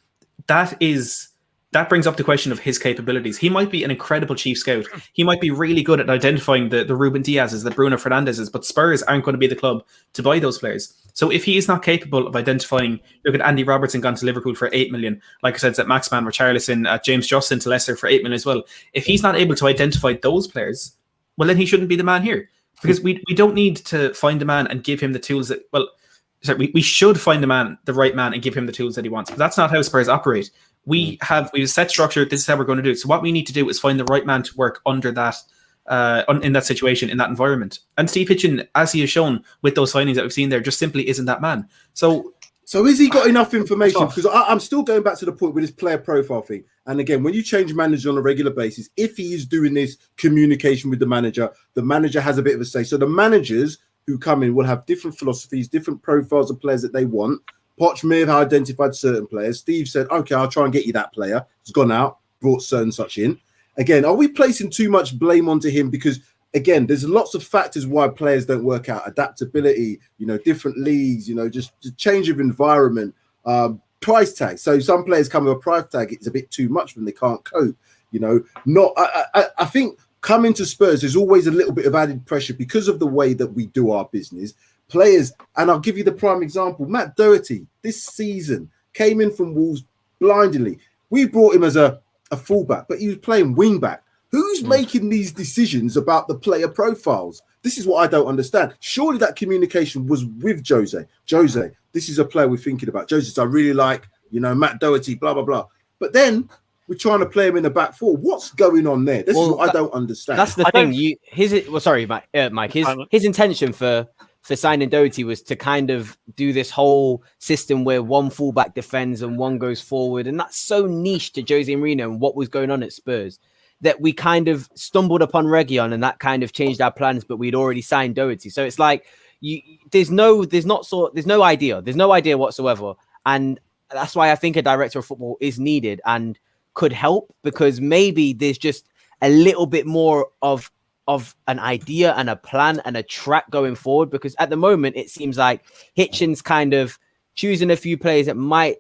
that brings up the question of his capabilities. He might be an incredible chief scout. He might be really good at identifying the Ruben Diaz's, the Bruno Fernandez's, but Spurs aren't going to be the club to buy those players. So if he is not capable of identifying, look at Andy Robertson gone to Liverpool for 8 million. Like I said, at Maxman, Richarlison, James Justin to Leicester for 8 million as well. If he's not able to identify those players, well, then he shouldn't be the man here. Because we don't need to find a man and give him the tools that, we should find the right man and give him the tools that he wants. But that's not how Spurs operate. We have a set structure. This is how we're going to do it. So what we need to do is find the right man to work under that, in that situation, in that environment. And Steve Hitchen, as he has shown with those signings that we've seen there, just simply isn't that man. So has he got enough information? Because I'm still going back to the point with this player profile thing. And again, when you change managers on a regular basis, if he is doing this communication with the manager has a bit of a say. So the managers who come in will have different philosophies, different profiles of players that they want. Poch may have identified certain players. Steve said, okay, I'll try and get you that player. He's gone out, brought certain such in. Again, are we placing too much blame onto him? Because again, there's lots of factors why players don't work out. Adaptability, different leagues, just change of environment, price tag. So some players come with a price tag. It's a bit too much for them. They can't cope. I think coming to Spurs, there's always a little bit of added pressure because of the way that we do our business. Players, and I'll give you the prime example. Matt Doherty this season came in from Wolves blindingly. We brought him as a fullback, but he was playing wing back. Who's making these decisions about the player profiles? This is what I don't understand. Surely that communication was with Jose. Jose, this is a player we're thinking about. Jose, I really like, Matt Doherty, blah, blah, blah. But then we're trying to play him in the back four. What's going on there? This is what I don't understand. That's the thing. Mike. His intention for for signing Doherty was to kind of do this whole system where one fullback defends and one goes forward. And that's so niche to Jose Mourinho and what was going on at Spurs that we kind of stumbled upon Reguilon, and that kind of changed our plans, but we'd already signed Doherty. So it's like, there's no idea whatsoever. And that's why I think a director of football is needed and could help, because maybe there's just a little bit more of an idea and a plan and a track going forward, because at the moment it seems like Hitchen's kind of choosing a few players that might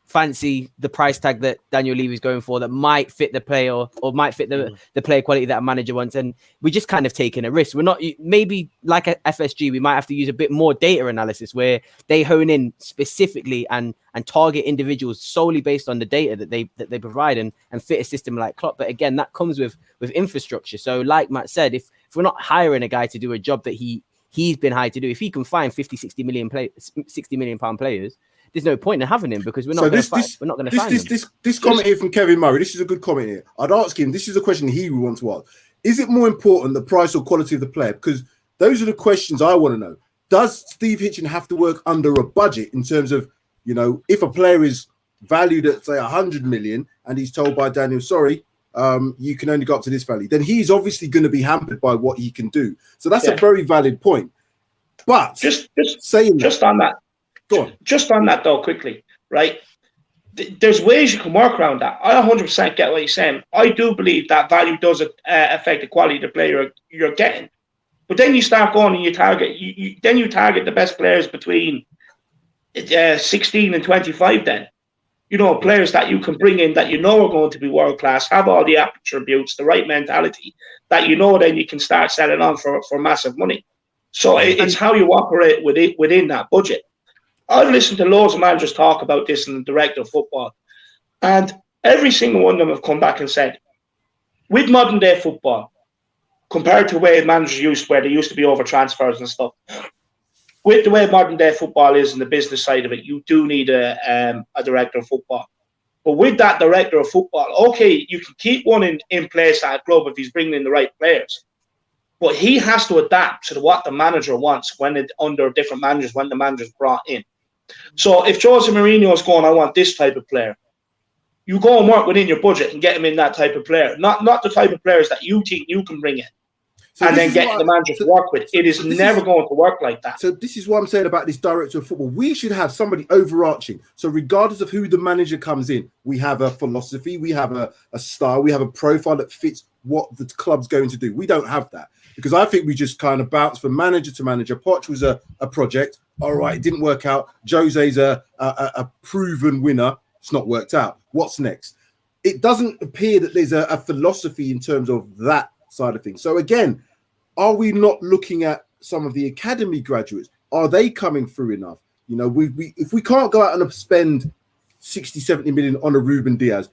fancy the price tag that Daniel Levy's going for, that might fit the player or might fit the player quality that a manager wants. And we're just kind of taking a risk. We're not, maybe like a FSG, we might have to use a bit more data analysis where they hone in specifically and target individuals solely based on the data that they provide and fit a system like Klopp. But again, that comes with infrastructure. So like Matt said, if we're not hiring a guy to do a job that he's been hired to do, if he can find 60 million pound players, there's no point in having him, because we're not going to sign him. This comment here from Kevin Murray, this is a good comment here. I'd ask him, this is a question he would want to ask. Is it more important, the price or quality of the player? Because those are the questions I want to know. Does Steve Hitchen have to work under a budget in terms of, if a player is valued at, say, 100 million and he's told by Daniel, sorry, you can only go up to this value, then he's obviously going to be hampered by what he can do. So that's a very valid point. But just on that. Go on. Just on that, though, quickly, right? There's ways you can work around that. I 100% get what you're saying. I do believe that value does affect the quality of the player you're getting. But then you start going and you target the best players between 16 and 25 then. Players that you can bring in that are going to be world-class, have all the attributes, the right mentality, that then you can start selling on for massive money. So it's how you operate within that budget. I've listened to loads of managers talk about this in the director of football, and every single one of them have come back and said, with modern day football, compared to the way managers where they used to be over transfers and stuff, with the way modern day football is and the business side of it, you do need a director of football. But with that director of football, okay, you can keep one in place at a club if he's bringing in the right players. But he has to adapt to what the manager wants under different managers, when the manager's brought in. So if Jose Mourinho is going, I want this type of player, you go and work within your budget and get him in that type of player, not the type of players that you think you can bring in. So and then get the manager to work with. It is never going to work like that. So this is what I'm saying about this director of football. We should have somebody overarching. So regardless of who the manager comes in, we have a philosophy, we have a style, we have a profile that fits what the club's going to do. We don't have that, because I think we just kind of bounce from manager to manager. Poch was a project. All right, it didn't work out. Jose's a proven winner. It's not worked out. What's next? It doesn't appear that there's a philosophy in terms of that side of things. So again, are we not looking at some of the academy graduates? Are they coming through enough? If we can't go out and spend 60, 70 million on a Ruben Diaz,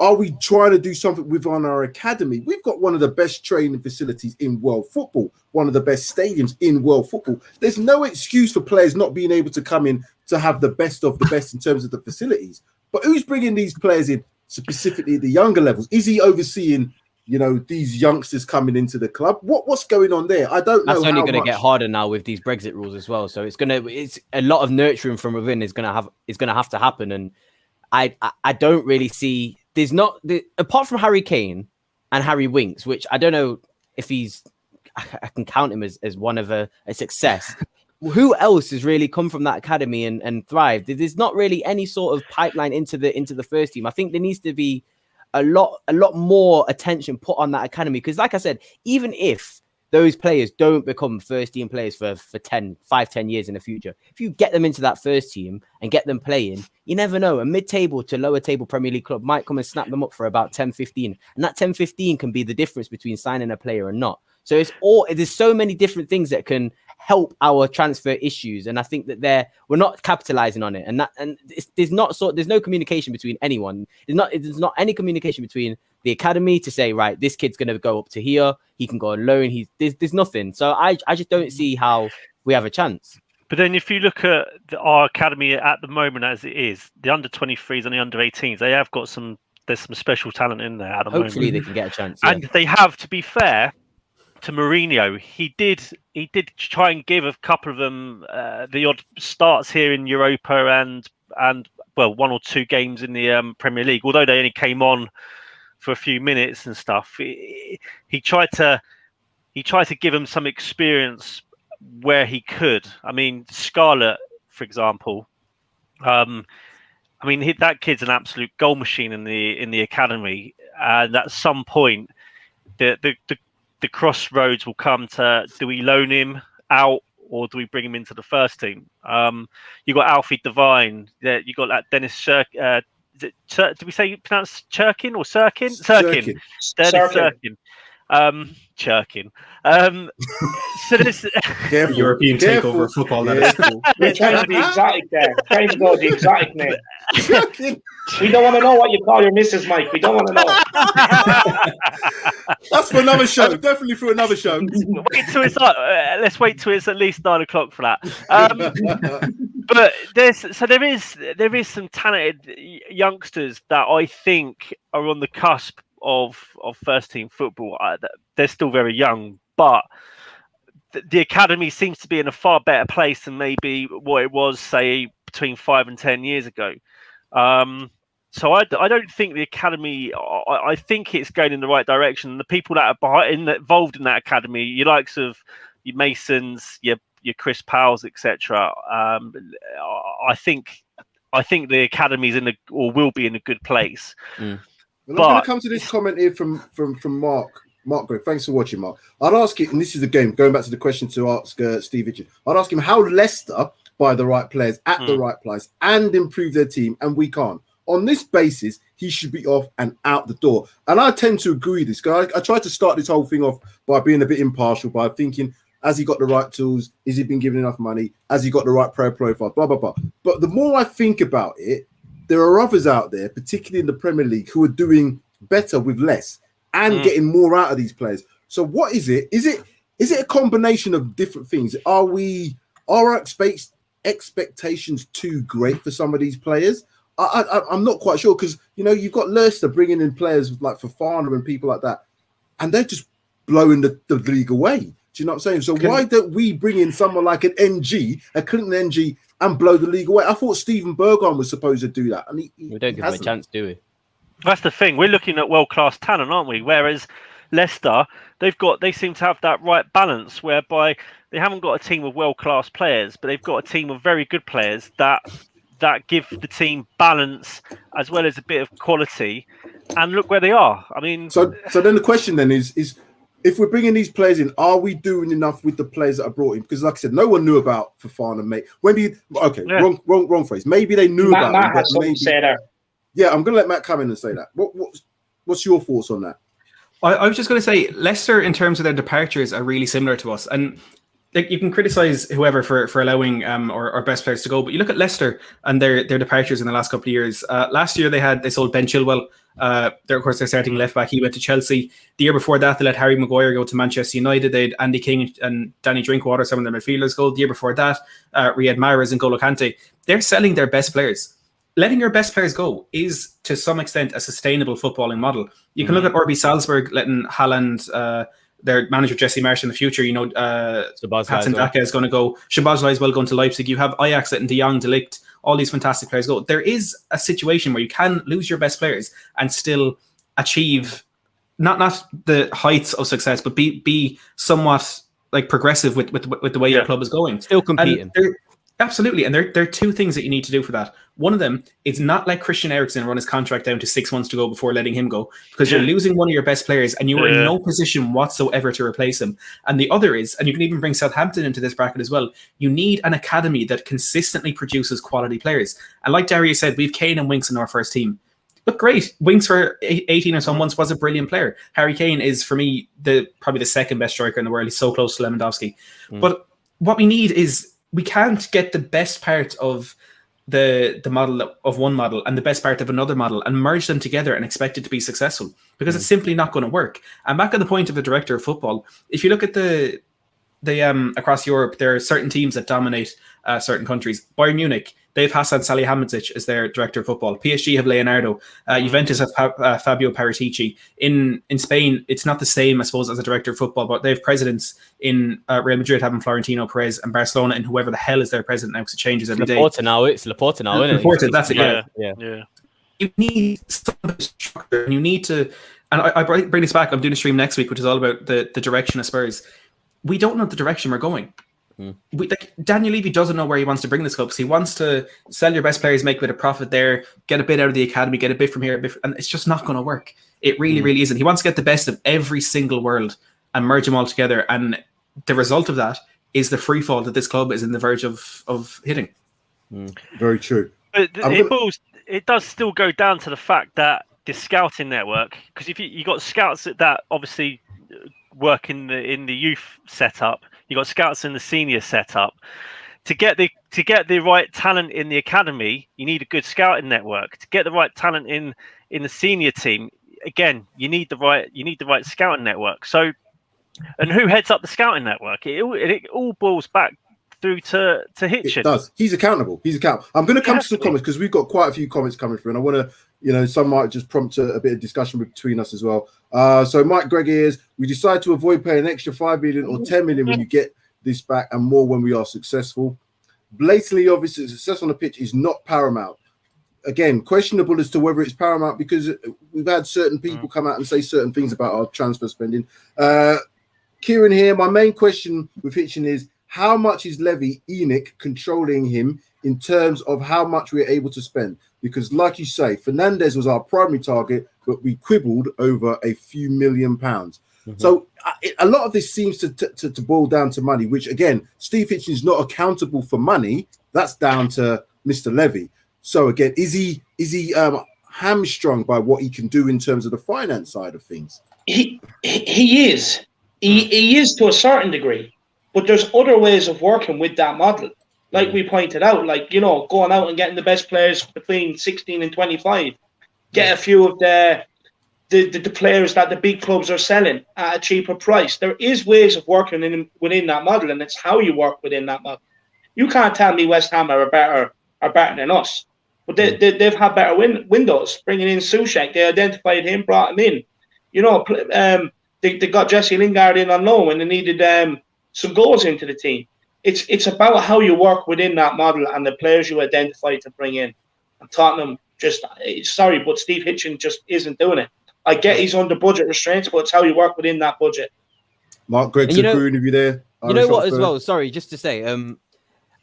are we trying to do something within our academy? We've got one of the best training facilities in world football, one of the best stadiums in world football. There's no excuse for players not being able to come in to have the best of the best in terms of the facilities. But who's bringing these players in specifically at the younger levels? Is he overseeing, these youngsters coming into the club? What's going on there? I don't know. That's only going to get harder now with these Brexit rules as well. So it's a lot of nurturing from within is going to have to happen. And I don't really see. There's not, apart from Harry Kane and Harry Winks, which I don't know if I can count him as one of a success. Who else has really come from that academy and thrived? There's not really any sort of pipeline into the first team. I think there needs to be a lot more attention put on that academy, because like I said, even if those players don't become first team players for 10 years in the future, if you get them into that first team and get them playing, you never know, a mid-table to lower table Premier League club might come and snap them up for about 10-15, and that 10-15 can be the difference between signing a player or not. So there's so many different things that can help our transfer issues, and I think that we're not capitalizing on it, there's no communication between anyone. There's not any communication between the academy to say, right, this kid's going to go up to here, he can go on loan. There's nothing. So I just don't see how we have a chance. But then if you look at our academy at the moment as it is, the under 23s and the under 18s, they have got there's some special talent in there at the moment. Hopefully they can get a chance. Yeah. And they have, to be fair to Mourinho, he did try and give a couple of them the odd starts here in Europa and well, 1 or 2 games in the Premier League, although they only came on for a few minutes and stuff. He tried to give him some experience where he could. I mean, Scarlett, for example. I mean, that kid's an absolute goal machine in the academy, and at some point, the crossroads will come to: do we loan him out or do we bring him into the first team? You got Alfie Devine. You got that Dennis Shirk. Did we say you pronounce Churkin or Sirkin? Sirkin. Dennis Sirkin. Churkin. So this careful, European takeover of football. That is cool. We're trying to be exotic there. Trying to go the exotic name. We don't want to know what you call your missus, Mike. We don't want to know. That's for another show. Definitely for another show. Let's wait till it's at least 9 o'clock for that. But there is some talented youngsters that I think are on the cusp of first team football. They're still very young, but the academy seems to be in a far better place than maybe what it was, say, between 5 and 10 years ago. So I don't think the academy. I think it's going in the right direction. The people that are involved in that academy, your likes of your Masons, your Chris Powells, etc. I think the academy's will be in a good place. Well, I'm going to come to this comment here from Mark. Mark, Greg, thanks for watching, Mark. I'd ask you, and this is the game, going back to the question to ask Steve Hitchen. I'd ask him how Leicester buy the right players at the right price and improve their team, and we can't. On this basis, he should be off and out the door. And I tend to agree with this guy. I tried to start this whole thing off by being a bit impartial, by thinking, has he got the right tools? Has he been given enough money? Has he got the right pro profile? Blah, blah, blah. But the more I think about it, there are others out there, particularly in the Premier League, who are doing better with less and getting more out of these players. So what is it? Is it a combination of different things? Are our expectations too great for some of these players? I'm not quite sure, because you've got Leicester bringing in players like Fofana and people like that, and they're just blowing the league away. Do you know what I'm saying? So why don't we bring in someone like an NG, a Clinton NG, and blow the league away? I thought Steven Bergwijn was supposed to do that, and we don't give him a chance, do we? That's the thing. We're looking at world-class talent, aren't we? Whereas Leicester, they seem to have that right balance, whereby they haven't got a team of world-class players, but they've got a team of very good players that give the team balance as well as a bit of quality. And look where they are. I mean, so then the question then is if we're bringing these players in, are we doing enough with the players that are brought in? Because like I said, no one knew about Fofana, mate. Wrong phrase. Maybe they knew about Matt him, has something to say there. Yeah, I'm going to let Matt come in and say that. What's your thoughts on that? I was just going to say, Leicester, in terms of their departures, are really similar to us. And you can criticize whoever for allowing our best players to go, but you look at Leicester and their departures in the last couple of years. Last year they sold Ben Chilwell. Of course, they're starting left back. He went to Chelsea. The year before that, they let Harry Maguire go to Manchester United. They had Andy King and Danny Drinkwater, some of their midfielders, go. The year before that, Riyad Mahrez and N'Golo Kante. They're selling their best players. Letting your best players go is, to some extent, a sustainable footballing model. You can look at RB Salzburg letting Haaland, their manager Jesse Marsch in the future. Patson Daka is going to go. Szoboszlai is well going to Leipzig. You have Ajax letting De Jong, De Ligt, all these fantastic players go. There is a situation where you can lose your best players and still achieve not the heights of success, but be somewhat like progressive with the way your club is going. Still competing. Absolutely. And there are two things that you need to do for that. One of them is not let Christian Eriksen run his contract down to 6 months to go before letting him go, because you're losing one of your best players and you are in no position whatsoever to replace him. And the other is, and you can even bring Southampton into this bracket as well, you need an academy that consistently produces quality players. And like Darius said, we've Kane and Winks in our first team. But great. Winks for 18 or so months was a brilliant player. Harry Kane is, for me, probably the second best striker in the world. He's so close to Lewandowski. But what we need is, we can't get the best part of the model of one model and the best part of another model and merge them together and expect it to be successful, because it's simply not going to work. And back at the point of the director of football, if you look at the across Europe, there are certain teams that dominate certain countries. Bayern Munich, They have Hassan Salihamidzic as their director of football. PSG have Leonardo. Juventus have Fabio Paratici. In Spain, it's not the same, I suppose, as a director of football, but they have presidents in Real Madrid having Florentino Perez, and Barcelona and whoever the hell is their president now, because it changes every day. It's Laporta now, isn't it? Laporta, that's it. Yeah. You need some structure, and you need to. And I bring this back. I'm doing a stream next week, which is all about the direction of Spurs. We don't know the direction we're going. Daniel Levy doesn't know where he wants to bring this club, because he wants to sell your best players, make a bit of profit there, get a bit out of the academy, get a bit from here, and it's just not going to work. It really, really isn't. He wants to get the best of every single world and merge them all together, and the result of that is the free fall that this club is in the verge of hitting. Very true. But it does still go down to the fact that the scouting network, because if you got scouts that obviously work in the youth setup, you got scouts in the senior setup. To get the right talent in the academy, you need a good scouting network. To get the right talent in the senior team, again, you need the right scouting network. So, and who heads up the scouting network? It all boils back through to Hitchen. It does. He's accountable. I'm going to come to some comments, because we've got quite a few comments coming through, and I want to, some might just prompt a bit of discussion between us as well. So Mike Gregg is, we decide to avoid paying an extra 5 million or 10 million when you get this back, and more when we are successful. Blatantly obvious that success on the pitch is not paramount. Again, questionable as to whether it's paramount, because we've had certain people come out and say certain things about our transfer spending. Kieran here, my main question with Hitchen is, how much is Levy Enoch controlling him in terms of how much we're able to spend? Because like you say, Fernandes was our primary target, but we quibbled over a few £1 million. So a lot of this seems to boil down to money, which again, Steve Hitchen is not accountable for money. That's down to Mr. Levy. So again, is he hamstrung by what he can do in terms of the finance side of things? He is. He is to a certain degree. But there's other ways of working with that model. Like we pointed out, going out and getting the best players between 16 and 25. Get a few of the players that the big clubs are selling at a cheaper price. There is ways of working within that model, and it's how you work within that model. You can't tell me West Ham are better than us. But they've had better windows. Bringing in Soucek, they identified him, brought him in. They got Jesse Lingard in on loan when they needed some goals into the team. It's about how you work within that model and the players you identify to bring in. And Tottenham but Steve Hitchen just isn't doing it. I get he's under budget restraints, but it's how you work within that budget. Mark Gregg's agreeing with you there. You know what, as well? Sorry, just to say,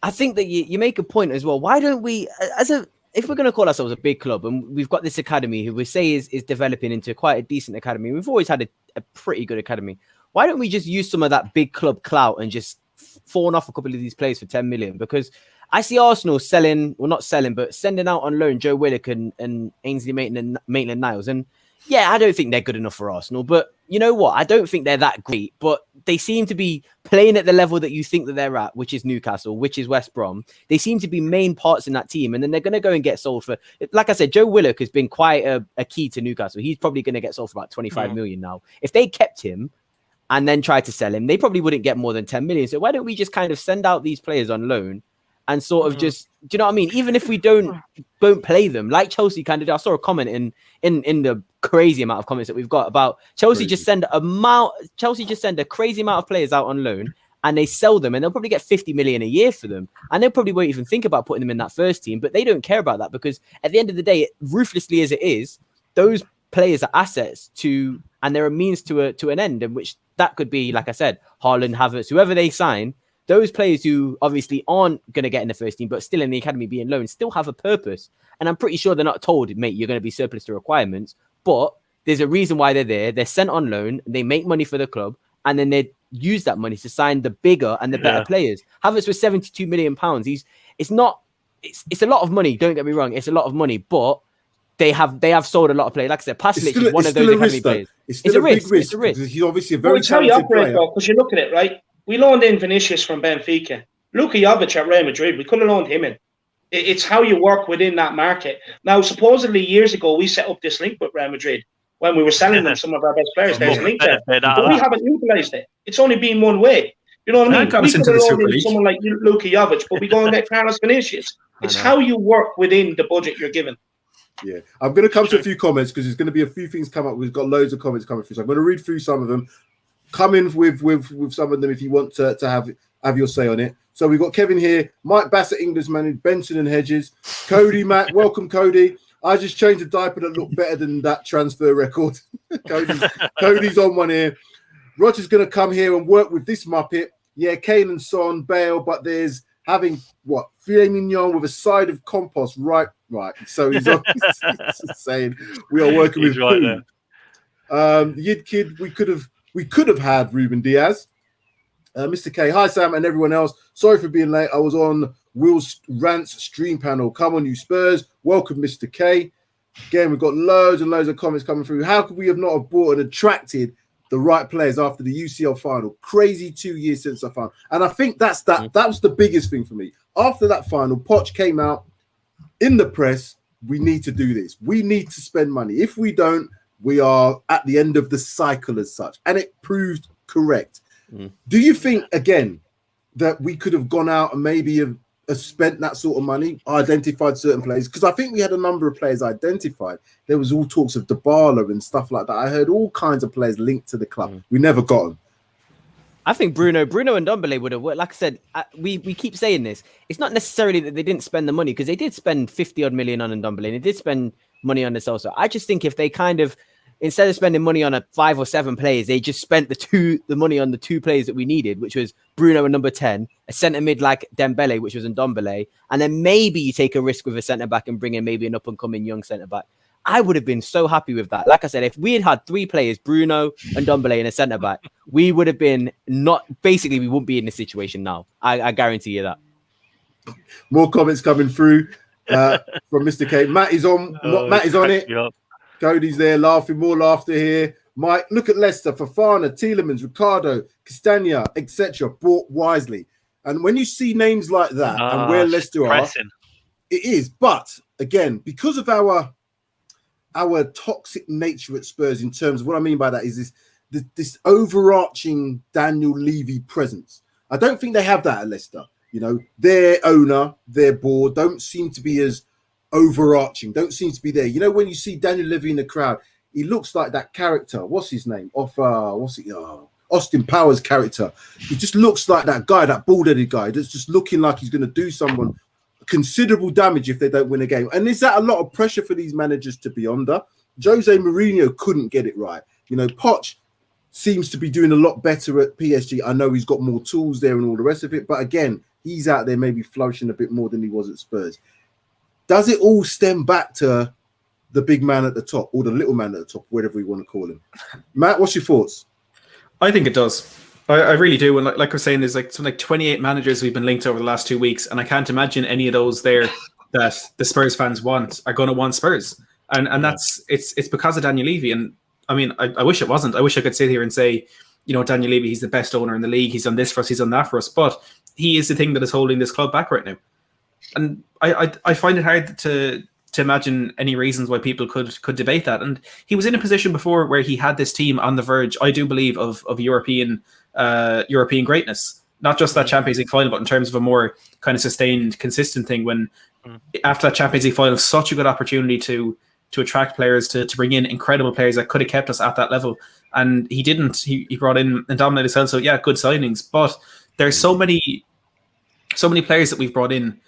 I think that you make a point as well. Why don't we, if we're going to call ourselves a big club, and we've got this academy who we say is developing into quite a decent academy, we've always had a pretty good academy. Why don't we just use some of that big club clout and just fawn off a couple of these players for 10 million? Because I see Arsenal not selling, but sending out on loan Joe Willock and Ainsley Maitland-Niles. And yeah, I don't think they're good enough for Arsenal. But you know what? I don't think they're that great. But they seem to be playing at the level that you think that they're at, which is Newcastle, which is West Brom. They seem to be main parts in that team. And then they're going to go and get sold for, like I said, Joe Willock has been quite a key to Newcastle. He's probably going to get sold for about 25 million now. If they kept him and then tried to sell him, they probably wouldn't get more than 10 million. So why don't we just kind of send out these players on loan and sort of just, do you know what I mean? Even if we don't play them, like Chelsea kind of did. I saw a comment in the crazy amount of comments that we've got about Chelsea just send a crazy amount of players out on loan and they sell them and they'll probably get 50 million a year for them. And they probably won't even think about putting them in that first team, but they don't care about that because at the end of the day, ruthlessly as it is, those players are assets and they're a means to an end, in which that could be, like I said, Haaland, Havertz, whoever they sign. Those players who obviously aren't going to get in the first team, but still in the academy being loaned, still have a purpose. And I'm pretty sure they're not told, mate, you're going to be surplus to requirements. But there's a reason why they're there. They're sent on loan. They make money for the club. And then they use that money to sign the bigger and the better players. Havertz was £72 million. It's a lot of money. Don't get me wrong. It's a lot of money. But they have sold a lot of players. Like I said, Paslic is one of those academy players. It's a risk. It's a risk. He's obviously a very talented player. Because you look at it, right? We loaned in Vinicius from Benfica. Luka Jovic at Real Madrid. We could have loaned him in. It's how you work within that market. Now, supposedly years ago, we set up this link with Real Madrid when we were selling them some of our best players. There's a link there. But we haven't utilised it. It's only been one way. You know what I mean? That got We us could into have the loaned Super in League. someone like Luka Jovic, but we go and get Carlos Vinicius. It's how you work within the budget you're given. Yeah, I'm going to come to a few comments because there's going to be a few things come up. We've got loads of comments coming through, so I'm going to read through some of them. Come in with some of them if you want to have your say on it. So we've got Kevin here, Mike Bassett, Englishman, Benson and Hedges, Cody Mack. Welcome, Cody. I just changed a diaper that looked better than that transfer record. Cody's on one here. Roger's going to come here and work with this Muppet. Yeah, Kane and Son, Bale, but there's having what? Filet mignon with a side of compost. Right. So he's saying we are working with right poo. Yid Kid, we could have had Ruben Diaz. Mr. K, hi Sam and everyone else. Sorry for being late. I was on Will's Rants stream panel. Come on, you Spurs. Welcome, Mr. K. Again, we've got loads and loads of comments coming through. How could we have not have bought and attracted the right players after the UCL final? Crazy 2 years since I found. And I think that was the biggest thing for me. After that final, Poch came out in the press. We need to do this. We need to spend money. If we don't, we are at the end of the cycle as such. And it proved correct. Do you think, again, that we could have gone out and maybe have spent that sort of money, identified certain players? Because I think we had a number of players identified. There was all talks of Dybala and stuff like that. I heard all kinds of players linked to the club. We never got them. I think Bruno and Ndombele would have worked. Like I said, we keep saying this. It's not necessarily that they didn't spend the money, because they did spend 50 odd million on Ndombele and they did spend money on this also. I just think if they kind of, instead of spending money on 5 or 7 players, they just spent the money on the 2 players that we needed, which was Bruno and number 10, a centre mid like Dembele, which was Ndombele, and then maybe you take a risk with a centre back and bring in maybe an up and coming young centre back. I would have been so happy with that. Like I said, if we had 3 players, Bruno and Ndombele and a centre back, we would have been we wouldn't be in this situation now. I guarantee you that. More comments coming through from Mr. K. Matt is on. Matt is on it. Cody's there laughing, more laughter here. Mike, look at Leicester, Fofana, Tielemans, Ricardo, Castagna, etc. Bought wisely. And when you see names like that and where Leicester are, it is. But again, because of our toxic nature at Spurs, in terms of what I mean by that is this overarching Daniel Levy presence. I don't think they have that at Leicester. You know, their owner, their board don't seem to be as overarching, don't seem to be there. You know, when you see Daniel Levy in the crowd, he looks like that character. What's his name? Austin Powers character. He just looks like that guy, that bald-headed guy that's just looking like he's going to do someone considerable damage if they don't win a game. And is that a lot of pressure for these managers to be under? Jose Mourinho couldn't get it right. You know, Poch seems to be doing a lot better at PSG. I know he's got more tools there and all the rest of it, but again, he's out there maybe flourishing a bit more than he was at Spurs. Does it all stem back to the big man at the top or the little man at the top, whatever we want to call him? Matt, what's your thoughts? I think it does. I really do. And like we're saying, there's something like 28 managers we've been linked over the last 2 weeks, and I can't imagine any of those there that the Spurs fans are going to want Spurs. And that's it's because of Daniel Levy. And I mean, I wish it wasn't. I wish I could sit here and say, you know, Daniel Levy, he's the best owner in the league. He's done this for us. He's done that for us. But he is the thing that is holding this club back right now. And I find it hard to imagine any reasons why people could debate that. And he was in a position before where he had this team on the verge, I do believe, of European greatness. Not just that Champions League final, but in terms of a more kind of sustained, consistent thing. When after that Champions League final, such a good opportunity to attract players, to bring in incredible players that could have kept us at that level. And he didn't. He brought in and dominated his so yeah, good signings. But there's so many players that we've brought in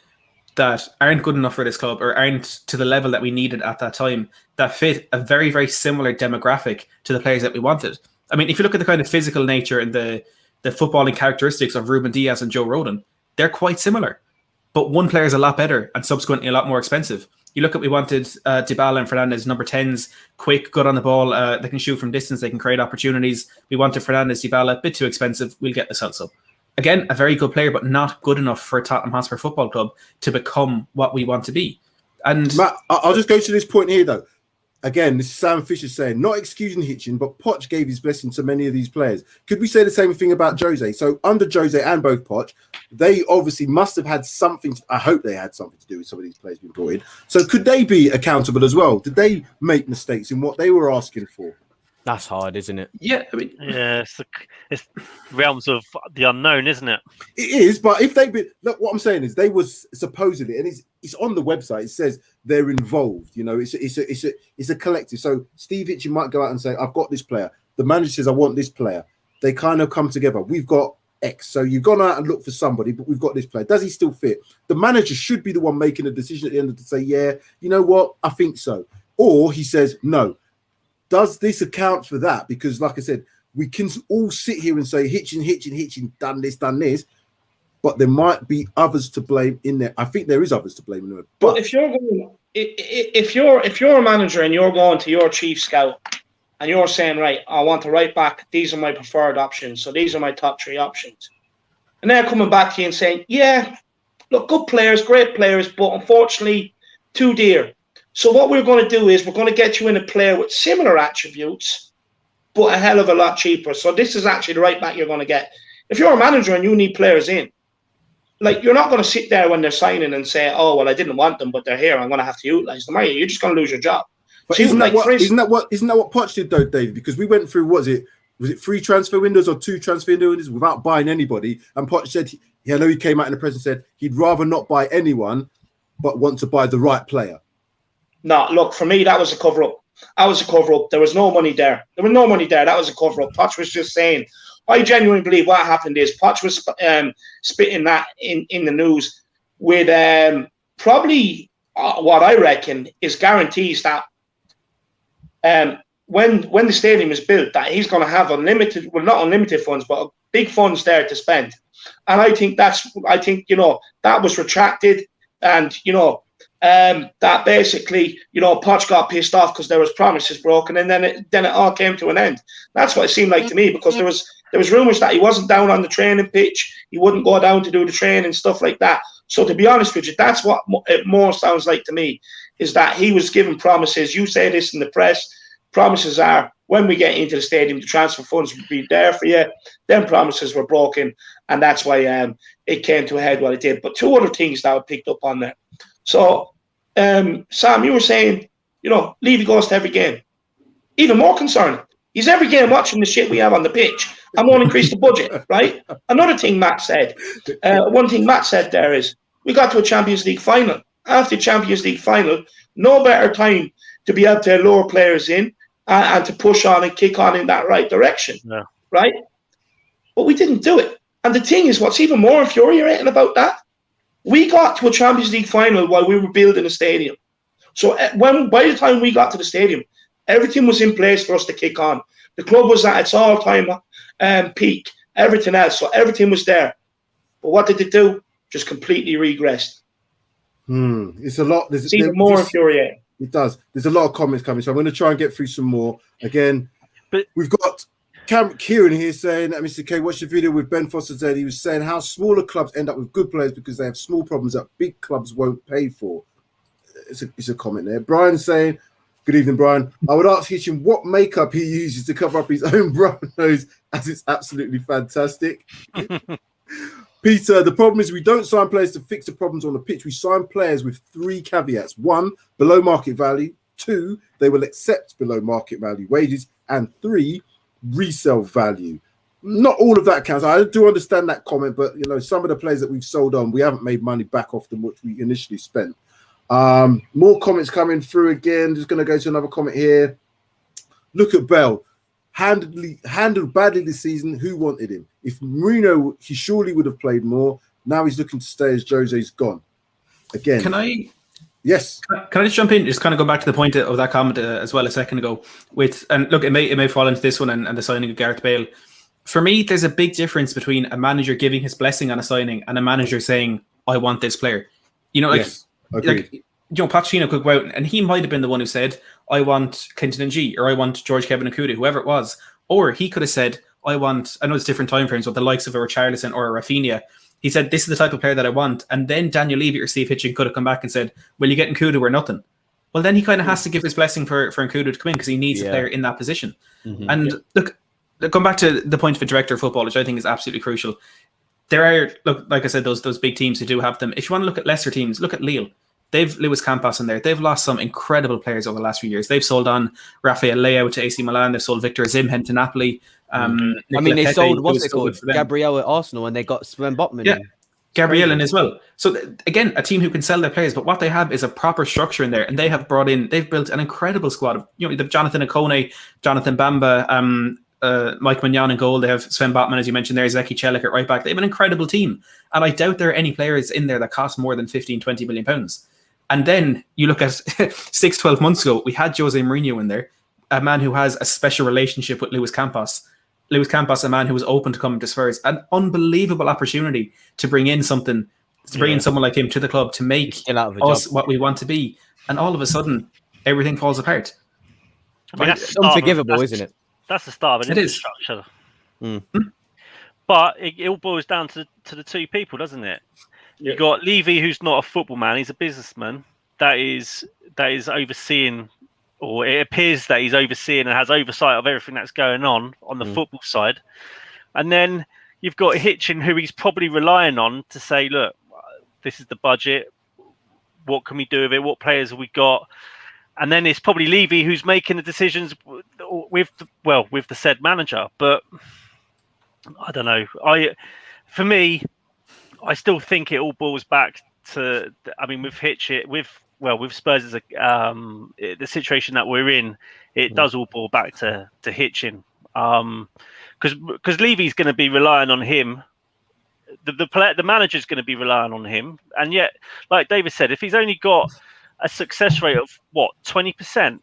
that aren't good enough for this club or aren't to the level that we needed at that time, that fit a very, very similar demographic to the players that we wanted. I mean, if you look at the kind of physical nature and the footballing characteristics of Ruben Diaz and Joe Rodon, they're quite similar. But one player is a lot better and subsequently a lot more expensive. You look at, we wanted Dybala and Fernandes, number 10s, quick, good on the ball. They can shoot from distance. They can create opportunities. We wanted Fernandes, Dybala, a bit too expensive. We'll get the Celso. Again, a very good player, but not good enough for Tottenham Hotspur Football Club to become what we want to be. And Matt, I'll just go to this point here, though. Again, this is Sam Fisher saying, not excusing Hitchen, but Poch gave his blessing to many of these players. Could we say the same thing about Jose? So under Jose and both Poch, they obviously must have had something. I hope they had something to do with some of these players being brought in. So could they be accountable as well? Did they make mistakes in what they were asking for? That's hard, isn't it? Yeah, I mean, Yeah, it's realms of the unknown, isn't it? It is, but if they've been, look, what I'm saying is they was supposedly, and it's on the website. It says they're involved. You know, it's a collective. So Steve Hitchen might go out and say, "I've got this player." The manager says, "I want this player." They kind of come together. We've got X, so you've gone out and looked for somebody, but we've got this player. Does he still fit? The manager should be the one making a decision at the end of the day. Yeah, you know what? I think so. Or he says no. Does this account for that? Because, like I said, we can all sit here and say Hitchen, done this, but there might be others to blame in there. I think there is others to blame in there. But if you're a manager and you're going to your chief scout and you're saying, right, I want to right back, these are my preferred options, so these are my top 3 options, and they're coming back to you and saying, yeah, look, good players, great players, but unfortunately too dear. So what we're going to do is we're going to get you in a player with similar attributes, but a hell of a lot cheaper. So this is actually the right back you're going to get. If you're a manager and you need players in, like, you're not going to sit there when they're signing and say, oh, well, I didn't want them, but they're here, I'm going to have to utilize them. You're just going to lose your job. But So isn't that like, what Poch did though, Dave? Because we went through, was it 3 transfer windows or 2 transfer windows without buying anybody? And Poch said, I know he came out in the press and said he'd rather not buy anyone, but want to buy the right player. No, look, for me, that was a cover-up. That was a cover-up. There was no money there. There was no money there. That was a cover-up. Poch was just saying, I genuinely believe what happened is Poch was spitting that in the news with probably what I reckon is guarantees that when the stadium is built, that he's going to have unlimited, well, not unlimited funds, but big funds there to spend. And I think that was retracted, and that basically, Poch got pissed off because there was promises broken, and then it all came to an end. That's what it seemed like to me, because there was rumours that he wasn't down on the training pitch, he wouldn't go down to do the training, stuff like that. So to be honest with you, that's what it more sounds like to me, is that he was given promises. You say this in the press, promises are, when we get into the stadium, the transfer funds will be there for you. Them promises were broken, and that's why it came to a head what it did. But 2 other things that I picked up on there. So, Sam, you were saying, Levy goes to every game. Even more concerning, he's every game watching the shit we have on the pitch and won't increase the budget, right? Another thing Matt said, one thing Matt said there is, we got to a Champions League final. After the Champions League final, no better time to be able to lure players in and to push on and kick on in that right direction, right? But we didn't do it. And the thing is, what's even more infuriating about that, we got to a Champions League final while we were building a stadium. So by the time we got to the stadium, everything was in place for us to kick on. The club was at its all-time peak, everything else. So everything was there. But what did it do? Just completely regressed. It's a lot. It's even more infuriating. It does. There's a lot of comments coming, so I'm going to try and get through some more. Again, we've got Kieran here saying, Mr. K, watch the video with Ben Foster said. He was saying how smaller clubs end up with good players because they have small problems that big clubs won't pay for. It's a comment there. Brian saying, good evening, Brian. I would ask Hitchen what makeup he uses to cover up his own brown nose, as it's absolutely fantastic. Peter, the problem is we don't sign players to fix the problems on the pitch. We sign players with 3 caveats. 1, below market value. 2, they will accept below market value wages. And 3, resale value. Not all of that counts. I do understand that comment, but some of the players that we've sold on, we haven't made money back off them what we initially spent. More comments coming through again. Just going to go to another comment here. Look at Bell. Handled badly this season. Who wanted him? If Mourinho, he surely would have played more. Now he's looking to stay as Jose's gone. Again. Yes. Can I just jump in? Just kind of go back to the point of that comment as well a second ago. And look, it may fall into this one and the signing of Gareth Bale. For me, there's a big difference between a manager giving his blessing on a signing and a manager saying, I want this player. Yes, Pochettino could go out and he might have been the one who said, I want Clinton Ng, or I want George Kevin Okuda, whoever it was. Or he could have said, I know it's different time frames, but the likes of a Richarlison or a Rafinha. He said, this is the type of player that I want. And then Daniel Levy or Steve Hitchen could have come back and said, well, you get Nkudu or nothing. Well, then he kind of has to give his blessing for Nkudu to come in because he needs a player in that position. Mm-hmm. And look, come back to the point of a director of football, which I think is absolutely crucial. There are, like I said, those big teams who do have them. If you want to look at lesser teams, look at Lille. They've Luis Campos in there. They've lost some incredible players over the last few years. They've sold on Rafael Leao to AC Milan. They've sold Victor Osimhen to Napoli. They sold, what's it called? Gabriel at Arsenal, and they got Sven Botman. Yeah, Gabriel in as well. So again, a team who can sell their players, but what they have is a proper structure in there, and they've built an incredible squad of, you know, they've Jonathan Okone, Jonathan Bamba, Mike Mignon in goal. They have Sven Botman, as you mentioned there, Zeki Celik at right back. They have an incredible team, and I doubt there are any players in there that cost more than 15-20 million pounds. And then you look at 6-12 months ago, we had Jose Mourinho in there, a man who has a special relationship with Luis Campos. Luis Campos, a man who was open to coming to Spurs, an unbelievable opportunity to bring in someone like him to the club to make us what we want to be. And all of a sudden, everything falls apart. I mean, that's unforgivable, isn't it? That's the start of an infrastructure. But it all boils down to the two people, doesn't it? Yeah. You've got Levy, who's not a football man; he's a businessman. That is overseeing, or it appears that he's overseeing and has oversight of everything that's going on the football side. And then you've got Hitchen, who he's probably relying on to say, "Look, this is the budget. What can we do with it? What players have we got?" And then it's probably Levy who's making the decisions with the said manager. But I don't know. For me, I still think it all boils back to, I mean, with Hitch-IN, with Spurs, the situation that we're in, it does all boil back to Hitch-IN. Because Levy's going to be relying on him. The manager's going to be relying on him. And yet, like David said, if he's only got a success rate of, 20%?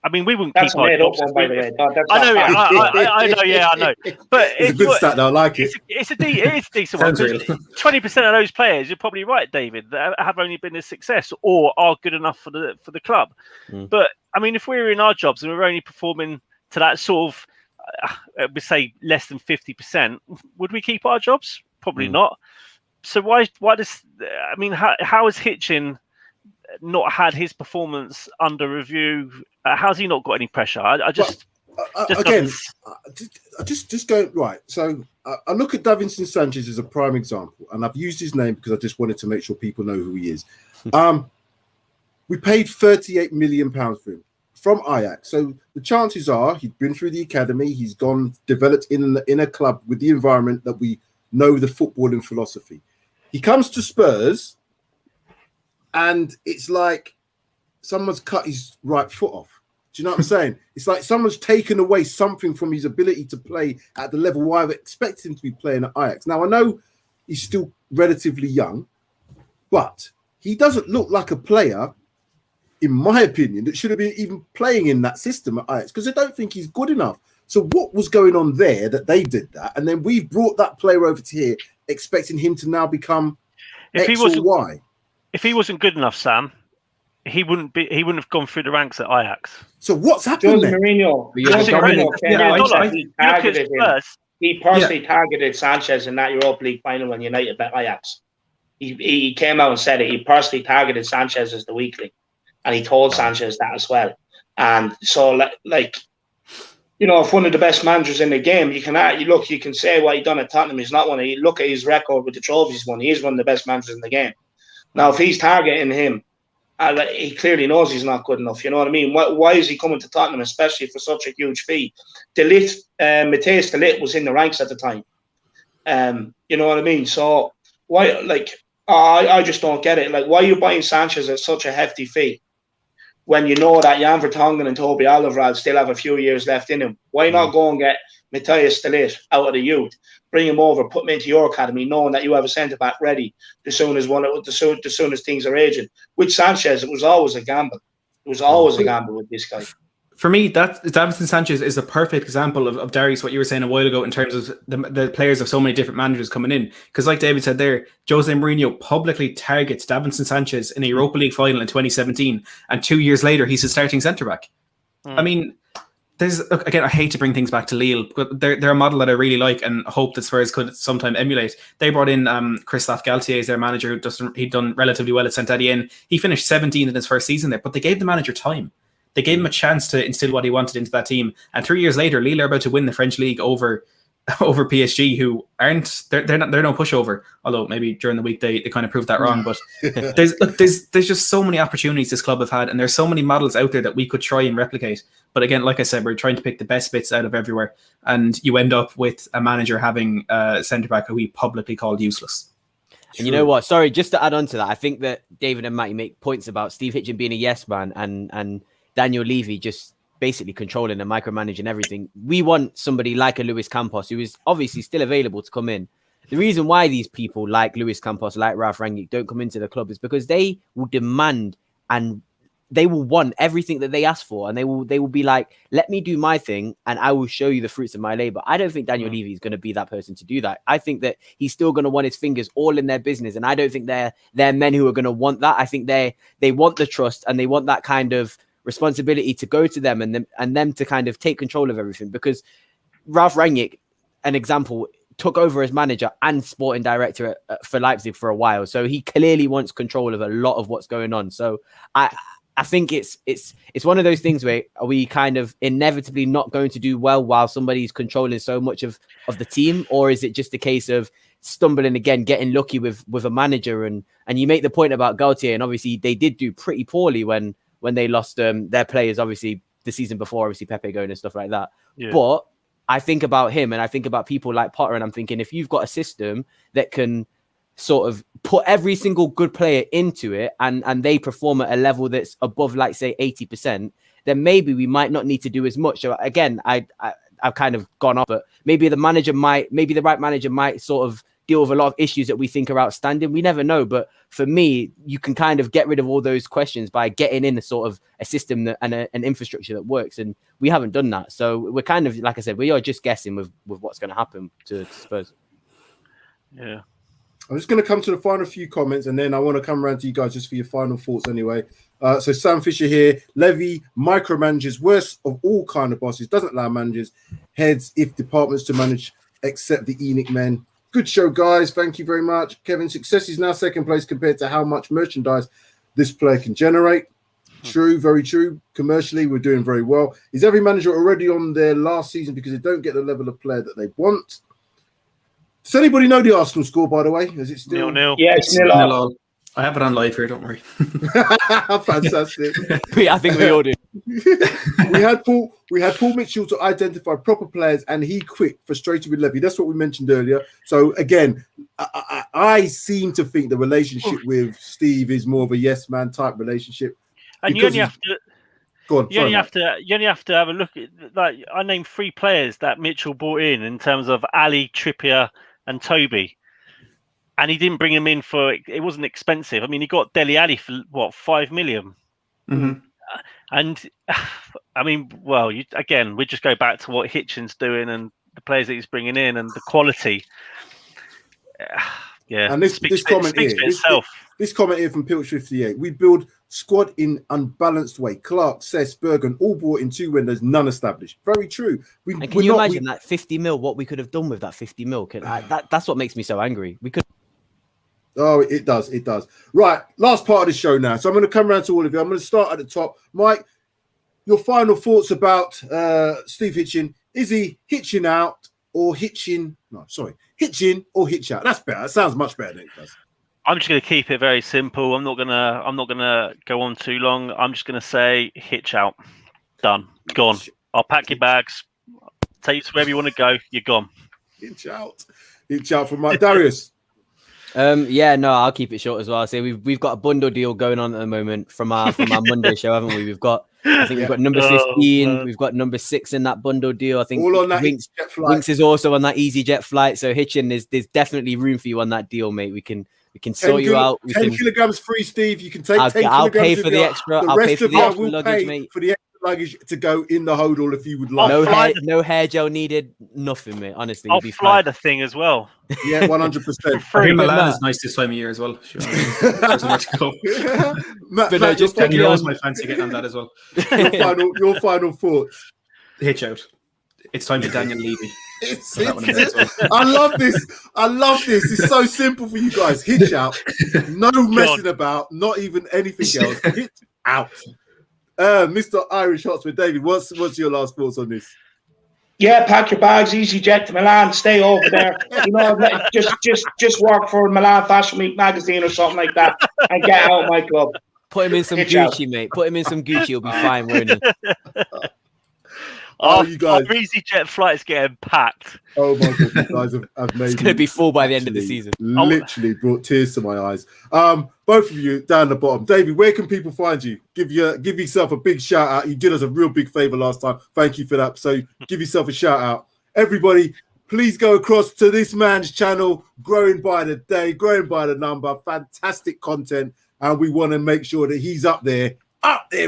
I mean, we wouldn't keep our jobs. I know. But it's a good stat, though. I like it. It is a decent one. 20% of those players, you're probably right, David, that have only been a success or are good enough for the club. But I mean, if we were in our jobs and we were only performing to that sort of, we say less than 50%, would we keep our jobs? Probably not. So why does? I mean, how is Hitch-IN not had his performance under review? How's he not got any pressure? Just go right. So I look at Davinson Sanchez as a prime example, and I've used his name because I just wanted to make sure people know who he is. We paid £38 million for him from Ajax. So the chances are he'd been through the academy, he's developed in a club with the environment that we know, the footballing philosophy. He comes to Spurs, and it's like someone's cut his right foot off. Do you know what I'm saying? It's like someone's taken away something from his ability to play at the level where I've expected him to be playing at Ajax. Now, I know he's still relatively young, but he doesn't look like a player, in my opinion, that should have been even playing in that system at Ajax, because I don't think he's good enough. So what was going on there that they did that? And then we brought that player over to here, expecting him to now become X or Y. If he wasn't good enough, Sam, he wouldn't have gone through the ranks at Ajax. So what's happened there? He personally targeted Sanchez in that Europa League final when United bet Ajax. He came out and said it. He personally targeted Sanchez as the weakling, and he told Sanchez that as well. And so, if one of the best managers in the game, you can say what he done at Tottenham. He's not one. You look at his record with the trophies won. He is one of the best managers in the game. Now, if he's targeting him, he clearly knows he's not good enough. You know what I mean? Why is he coming to Tottenham, especially for such a huge fee? Matthias de Ligt was in the ranks at the time. You know what I mean? So why? I just don't get it. Why are you buying Sanchez at such a hefty fee when you know that Jan Vertonghen and Toby Alderweireld still have a few years left in him? Why not go and get Matthias de Ligt out of the youth, bring him over, put him into your academy, knowing that you have a centre back ready as soon as things are aging? With Sanchez, it was always a gamble. It was always a gamble with this guy. For me, Davinson Sanchez is a perfect example of Darius, what you were saying a while ago in terms of the players of so many different managers coming in. Because like David said there, Jose Mourinho publicly targets Davinson Sanchez in a Europa League final in 2017, and 2 years later, he's a starting centre-back. I mean, I hate to bring things back to Lille, but they're a model that I really like and hope that Spurs could sometime emulate. They brought in Christophe Galtier as their manager. He'd done relatively well at Saint-Etienne. He finished 17th in his first season there, but they gave the manager time. They gave him a chance to instill what he wanted into that team. And 3 years later, Lille are about to win the French league over over PSG, who aren't they're no pushover. Although maybe during the week they kind of proved that wrong. But there's just so many opportunities this club have had, and there's so many models out there that we could try and replicate. But again, like I said, we're trying to pick the best bits out of everywhere, and you end up with a manager having a centre back who he publicly called useless. And you know what? Sorry, just to add on to that, I think that David and Matty make points about Steve Hitchen being a yes man and Daniel Levy just basically controlling and micromanaging everything. We want somebody like a Luis Campos, who is obviously still available, to come in. The reason why these people like Luis Campos, like Ralph Rangnick, don't come into the club is because they will demand and they will want everything that they ask for, and they will be like, let me do my thing and I will show you the fruits of my labor. I don't think Daniel Levy is going to be that person to do that. I think that he's still going to want his fingers all in their business, and I don't think they're men who are going to want that. I think they want the trust and they want that kind of responsibility to go to them and them to kind of take control of everything, because Ralph Rangnick, an example, took over as manager and sporting director for Leipzig for a while, so he clearly wants control of a lot of what's going on. So I think it's one of those things where are we kind of inevitably not going to do well while somebody's controlling so much of the team, or is it just a case of stumbling again, getting lucky with a manager? And you make the point about Gaultier, and obviously they did do pretty poorly when they lost their players, obviously the season before, obviously Pepe going and stuff like that. Yeah. But I think about him and I think about people like Potter, and I'm thinking, if you've got a system that can sort of put every single good player into it and they perform at a level that's above, like, say, 80%, then maybe we might not need to do as much. So again, I've kind of gone off, but maybe the right manager might sort of deal with a lot of issues that we think are outstanding. We never know. But for me, you can kind of get rid of all those questions by getting in a sort of a system and an infrastructure that works. And we haven't done that. So we're kind of, like I said, we are just guessing with what's going to happen to Spurs. Yeah. I'm just going to come to the final few comments, and then I want to come around to you guys just for your final thoughts anyway. So Sam Fisher here, Levy micromanages, worst of all kind of bosses, doesn't allow managers, heads if departments to manage except the ENIC men. Good show, guys. Thank you very much. Kevin, success is now second place compared to how much merchandise this player can generate. True, very true. Commercially, we're doing very well. Is every manager already on their last season because they don't get the level of player that they want? Does anybody know the Arsenal score, by the way? Is it still 0-0? Yeah, it's 0-0. I have it on live here, don't worry. Fantastic. I think we all do. we had Paul Mitchell to identify proper players, and he quit, frustrated with Levy. That's what we mentioned earlier. So again, I seem to think the relationship with Steve is more of a yes man type relationship. And you only have to. Go on. You only have to have a look at, like, I named 3 players that Mitchell brought in terms of Ali, Trippier, and Toby. And he didn't bring him in it wasn't expensive. I mean, he got Dele Alli for what, 5 million? Mm-hmm. And I mean, well, we just go back to what Hitchen's doing and the players that he's bringing in and the quality. Yeah. And this comment here, this comment here from Pilch58, we build squad in unbalanced way. Clark, Cess, Bergen, all brought in 2 windows, none established. Very true. And can you imagine that 50 mil, what we could have done with that 50 mil? That's what makes me so angry. We could. Oh, it does. Right, last part of the show now. So I'm going to come around to all of you. I'm going to start at the top. Mike, your final thoughts about Steve Hitchen. Is he hitching out or hitching? No, sorry. Hitch-in or Hitch-out? That's better. That sounds much better than it does. I'm just going to keep it very simple. I'm not gonna go on too long. I'm just going to say Hitch-out. Done. Gone. I'll pack your bags. Take you to wherever you want to go. You're gone. Hitch-out. Hitch-out from Mike. Darius. I'll keep it short as well. I say we've got a bundle deal going on at the moment from our Monday show, haven't we? We've got number 15, we've got number 6 in that bundle deal. I think all on that EasyJet flight. Winks is also on that EasyJet flight. So Hitchin, there's definitely room for you on that deal, mate. We can sort you out. 10 kilograms free, Steve. You can take 10 kilograms. I'll pay for the extra. I'll pay for the extra luggage, mate. For the extra luggage to go in the hodl if you would like. No hair gel needed. Nothing, mate. Honestly, I'll fly the thing as well. Yeah, 100%. Free. Milan is nice this time of year as well. Sure. There's much to go. Matt, just 10 euros. My fancy getting on that as well. Your final thoughts. Hitch-out. It's time for Daniel Levy. I love this. It's so simple for you guys. Hitch-out. No messing about. Not even anything else. Hitch-out. Mr. Irish Hotspur, David, what's your last thoughts on this? Yeah, pack your bags, easy jet to Milan, stay over there. You know, just work for Milan Fashion Week magazine or something like that, and get out of my club. Put him in some Gucci, mate. Put him in some Gucci. He'll be fine, won't he? You guys, our EasyJet flight is getting packed. Oh my god, you guys have made. It's going to be full by the end of the season. Literally brought tears to my eyes. Both of you down the bottom. David, where can people find you? Give yourself a big shout out. You did us a real big favor last time. Thank you for that. So give yourself a shout out. Everybody, please go across to this man's channel, growing by the day, growing by the number. Fantastic content, and we want to make sure that he's up there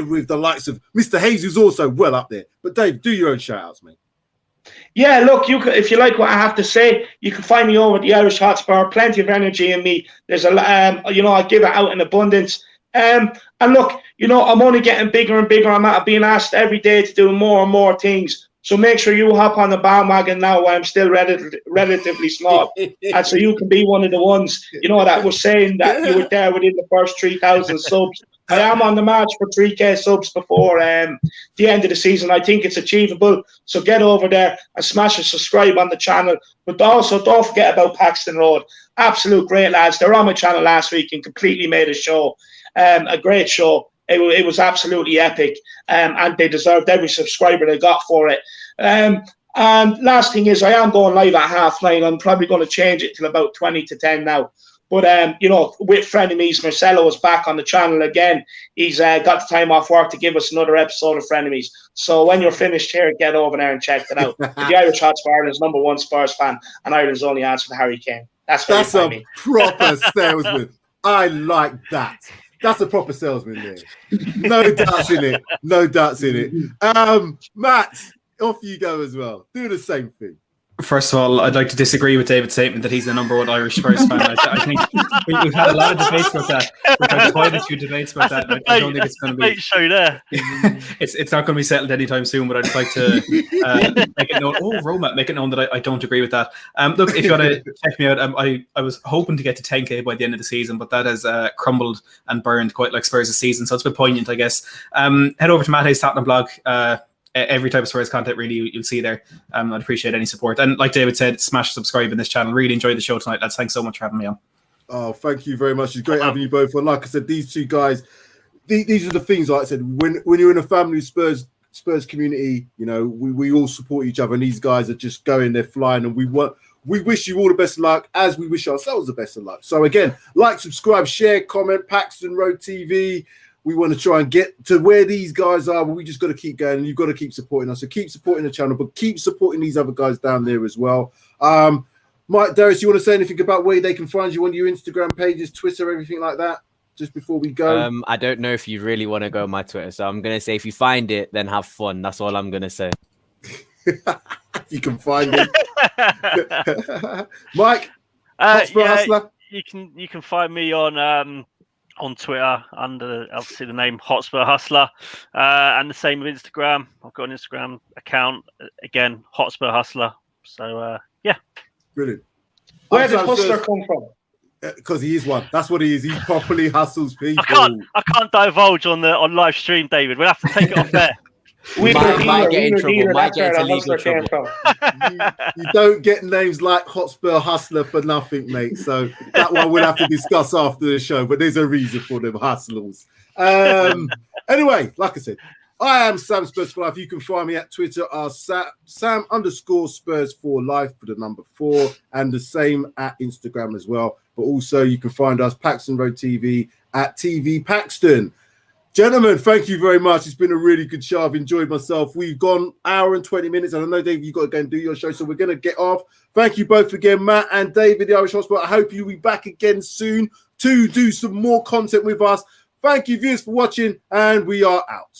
with the likes of Mr. Hayes, who's also well up there. But Dave, do your own shout outs, mate. Yeah, look, you can, if you like what I have to say, you can find me over at the Irish Hotspur. Plenty of energy in me. There's I give it out in abundance. And look, I'm only getting bigger and bigger. I'm being asked every day to do more and more things. So make sure you hop on the bandwagon now while I'm still relatively small. And so you can be one of the ones, that was saying that you were there within the first 3,000 subs. I am on the march for 3K subs before the end of the season. I think it's achievable. So get over there and smash a subscribe on the channel. But also don't forget about Paxton Road. Absolute great lads. They're on my channel last week and completely made a show. A great show. It was absolutely epic. And they deserved every subscriber they got for it. And last thing is I am going live at 9:30. I'm probably going to change it till about 20 to 10 now. But, with Frenemies, Marcelo is back on the channel again. He's got the time off work to give us another episode of Frenemies. So when you're finished here, get over there and check it out. The Irish Hotspur, Ireland's #1 Spurs fan, and Ireland's only answer to Harry Kane. That's a proper salesman. I like that. That's a proper salesman there. No doubts in it. No doubts in it. Matt, off you go as well. Do the same thing. First of all, I'd like to disagree with David's statement that he's the #1 Irish Spurs fan. I think we've had a lot of debates about that. We've had quite a few debates about that. I don't think it's going to be show there. It's not going to be settled anytime soon. But I'd just like to make it known. Oh, Roma, make it known that I don't agree with that. Look, if you want to check me out, I was hoping to get to 10K by the end of the season, but that has crumbled and burned quite like Spurs' season. So it's a bit poignant, I guess. Head over to Matt Hayes' Tottenham Blog. Every type of Spurs content really you'll see there. I'd appreciate any support. And like David said, smash subscribe in this channel. Really enjoyed the show tonight, lads. Thanks so much for having me on. Oh, thank you very much. It's great having you both on. Like I said, these two guys, these are the things, like I said, when you're in a family Spurs community, we all support each other, and these guys are just going, they're flying, and we wish you all the best of luck as we wish ourselves the best of luck. So again, like, subscribe, share, comment, Paxton Road TV. We want to try and get to where these guys are, but we just got to keep going, and you've got to keep supporting us. So keep supporting the channel, but keep supporting these other guys down there as well. Mike, Darius, you want to say anything about where they can find you on your Instagram pages, Twitter, everything like that, just before we go? I don't know if you really want to go on my Twitter, so I'm going to say if you find it, then have fun. That's all I'm going to say. You can find it. Mike, Hotspur Hustler? You can find me on Twitter under obviously the name Hotspur Hustler, and the same with Instagram. I've got an Instagram account again, Hotspur Hustler. So yeah, brilliant. Where did Hustler come from? Because he is one. That's what he is. He properly hustles people. I can't divulge on live stream, David. We'll have to take it off there. We might get in trouble. Might get into legal trouble. You don't get names like Hotspur Hustler for nothing, mate. So that one we'll have to discuss after the show. But there's a reason for them hustlers. Anyway, like I said, I am Sam Spurs for Life. You can find me at Twitter Sam_Spurs for Life for the number 4, and the same at Instagram as well. But also you can find us Paxton Road TV at TV Paxton. Gentlemen, thank you very much. It's been a really good show. I've enjoyed myself. We've gone hour and 20 minutes. And I know, Dave, you've got to go and do your show. So we're going to get off. Thank you both again, Matt and David, the Irish Hotspur. I hope you'll be back again soon to do some more content with us. Thank you, viewers, for watching. And we are out.